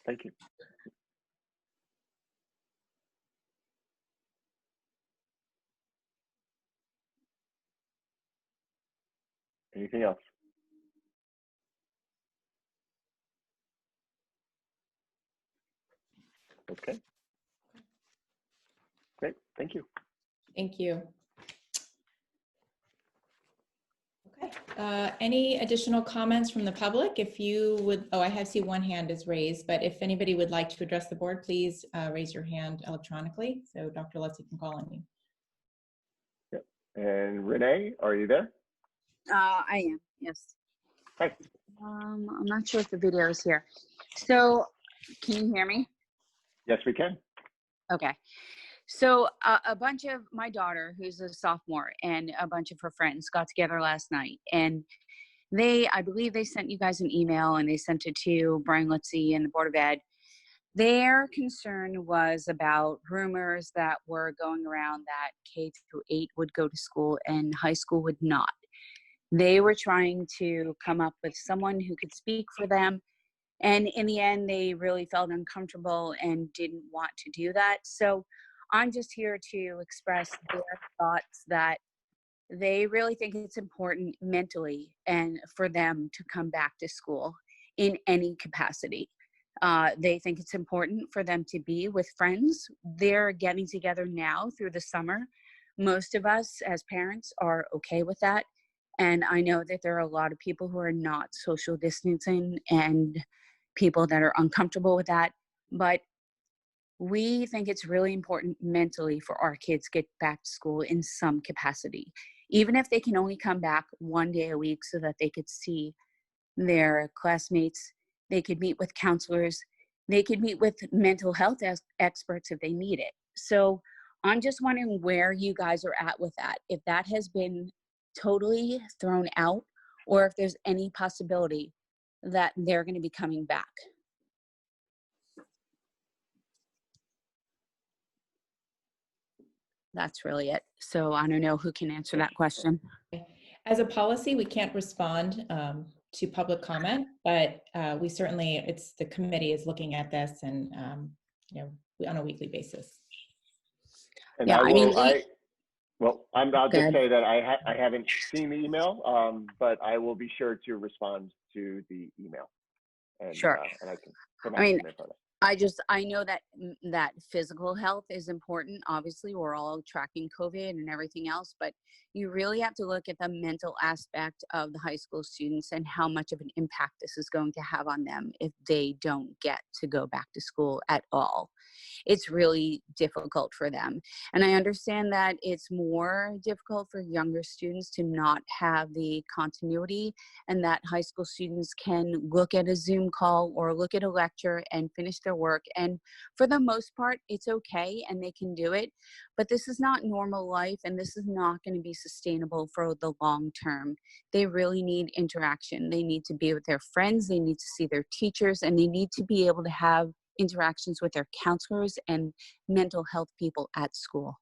Thank you. Anything else? Okay. Great. Thank you. Thank you. Okay. Any additional comments from the public? If you would, I see one hand is raised, but if anybody would like to address the board, please raise your hand electronically so Dr. Leslie can call on you. Yep. And Renee, are you there? I am, yes. Hi. I'm not sure if the video is here. So, can you hear me? Yes, we can. Okay. So a bunch of my daughter, who's a sophomore, and a bunch of her friends got together last night, and I believe they sent you guys an email, and they sent it to Brian Litzy and the Board of Ed. Their concern was about rumors that were going around that K-8 would go to school and high school would not. They were trying to come up with someone who could speak for them. And in the end, they really felt uncomfortable and didn't want to do that. So I'm just here to express their thoughts that they really think it's important mentally and for them to come back to school in any capacity. They think it's important for them to be with friends. They're getting together now through the summer. Most of us as parents are okay with that. And I know that there are a lot of people who are not social distancing and people that are uncomfortable with that. But we think it's really important mentally for our kids to get back to school in some capacity, even if they can only come back one day a week so that they could see their classmates, they could meet with counselors, they could meet with mental health experts if they need it. So I'm just wondering where you guys are at with that, if that has been totally thrown out or if there's any possibility that they're going to be coming back. That's really it. So I don't know who can answer that question. As a policy, we can't respond to public comment, but we certainly, the committee is looking at this and, on a weekly basis. And yeah, I'll just say that I haven't seen the email, but I will be sure to respond to the email. And, sure. And I can put my information on it. I know that physical health is important. Obviously, we're all tracking COVID and everything else, but you really have to look at the mental aspect of the high school students and how much of an impact this is going to have on them if they don't get to go back to school at all. It's really difficult for them. And I understand that it's more difficult for younger students to not have the continuity, and that high school students can look at a Zoom call or look at a lecture and finish their work. And for the most part, it's okay and they can do it. But this is not normal life, and this is not going to be sustainable for the long term. They really need interaction. They need to be with their friends. They need to see their teachers, and they need to be able to have interactions with their counselors and mental health people at school.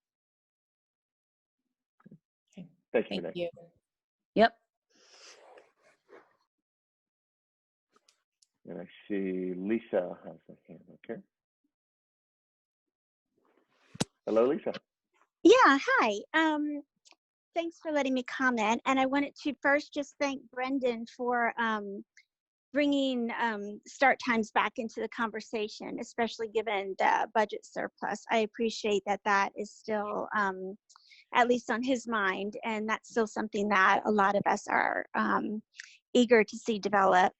Thank Thanks, Thank Renee. you. Yep. And I see Lisa has a hand up here. Hello, Lisa. Yeah, hi. Thanks for letting me comment. And I wanted to first just thank Brendan for bringing start times back into the conversation, especially given the budget surplus. I appreciate that that is still at least on his mind, and that's still something that a lot of us are eager to see developed.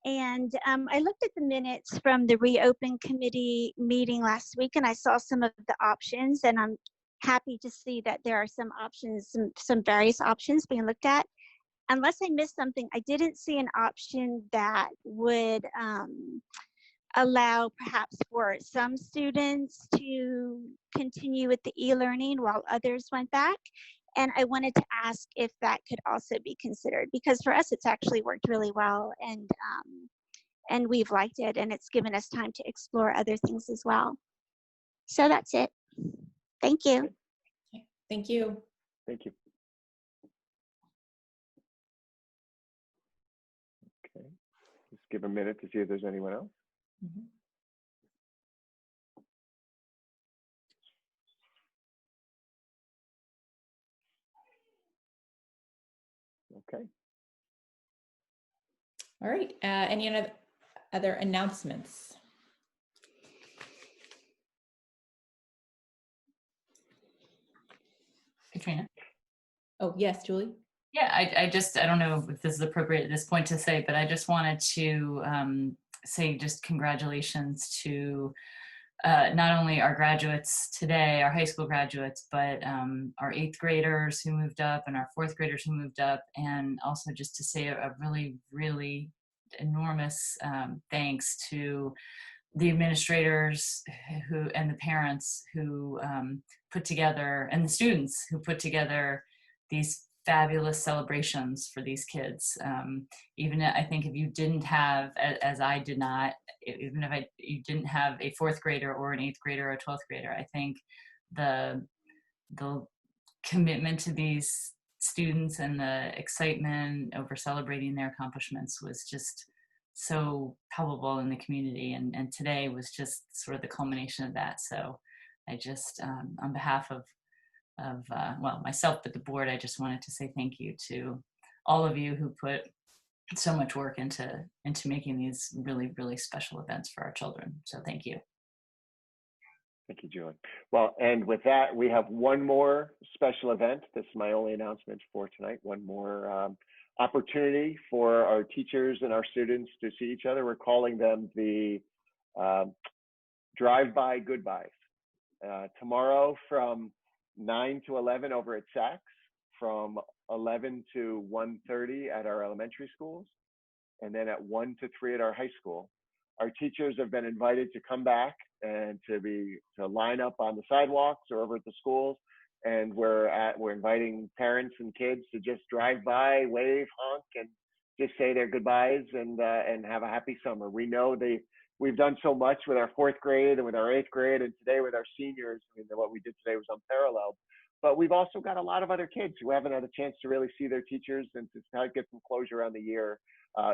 And I looked at the minutes from the Reopen Committee meeting last week, and I saw some of the options, and I'm happy to see that there are some options, some various options being looked at. Unless I missed something, I didn't see an option that would allow perhaps for some students to continue with the e-learning while others went back. And I wanted to ask if that could also be considered, because for us, it's actually worked really well, and we've liked it, and it's given us time to explore other things as well. So that's it. Thank you. Thank you. Thank you. Okay, just give a minute to see if there's anyone else. Mm-hmm. Okay. All right. Any other announcements? Katrina? Oh, yes, Julie? Yeah, I don't know if this is appropriate at this point to say, but I just wanted to say just congratulations to not only our graduates today, our high school graduates, but our 8th graders who moved up and our 4th graders who moved up, and also just to say a really, really enormous thanks to the administrators who and the parents who put together, and the students who put together these fabulous celebrations for these kids. Even I think if you didn't have, as I did not, even if you didn't have a 4th grader or an 8th grader or a 12th grader, I think the commitment to these students and the excitement over celebrating their accomplishments was just so palpable in the community, and today was just sort of the culmination of that. So I just, on behalf of well, myself, but the board, I just wanted to say thank you to all of you who put so much work into making these really, really special events for our children. So thank you. Thank you, Julie. Well, and with that, we have one more special event. This is my only announcement for tonight. One more opportunity for our teachers and our students to see each other. We're calling them the drive-by goodbyes. Tomorrow from 9 to 11 over at Saks, from 11 to 1:30 at our elementary schools, and then at 1 to 3 at our high school. Our teachers have been invited to come back and to line up on the sidewalks or over at the schools, and we're inviting parents and kids to just drive by, wave, honk, and just say their goodbyes and have a happy summer. We know we've done so much with our 4th grade and with our 8th grade, and today with our seniors. I mean, what we did today was unparalleled. But we've also got a lot of other kids who haven't had a chance to really see their teachers and to get some closure on the year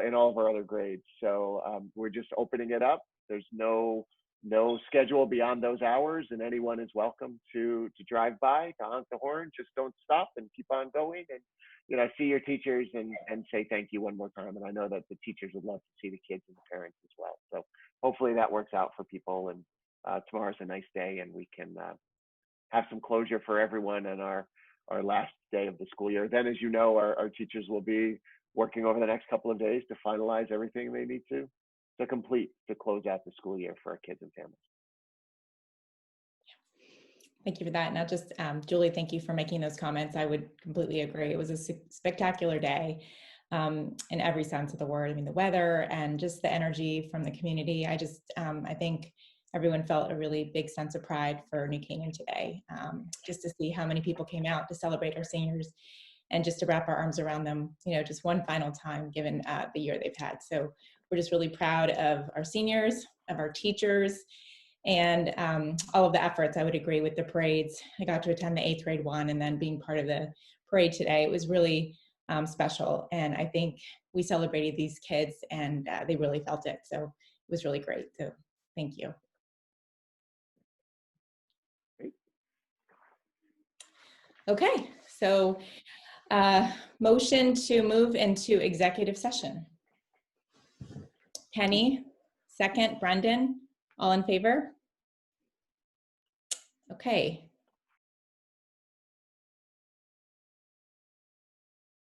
in all of our other grades. So we're just opening it up. There's no schedule beyond those hours, and anyone is welcome to drive by, to honk the horn. Just don't stop and keep on going, and see your teachers and say thank you one more time. And I know that the teachers would love to see the kids and the parents as well. So hopefully that works out for people, and tomorrow's a nice day, and we can have some closure for everyone on our last day of the school year. Then, as you know, our teachers will be working over the next couple of days to finalize everything they need to complete to close out the school year for our kids and families. Thank you for that. And I'll just, Julie, thank you for making those comments. I would completely agree. It was a spectacular day in every sense of the word. I mean, the weather and just the energy from the community. I think everyone felt a really big sense of pride for New Canaan today, just to see how many people came out to celebrate our seniors and just to wrap our arms around them, just one final time, given the year they've had. So we're just really proud of our seniors, of our teachers, and all of the efforts. I would agree with the parades. I got to attend the 8th grade one, and then being part of the parade today. It was really special, and I think we celebrated these kids, and they really felt it. So it was really great. So thank you. Okay, so motion to move into executive session. Penny, second. Brendan, all in favor? Okay,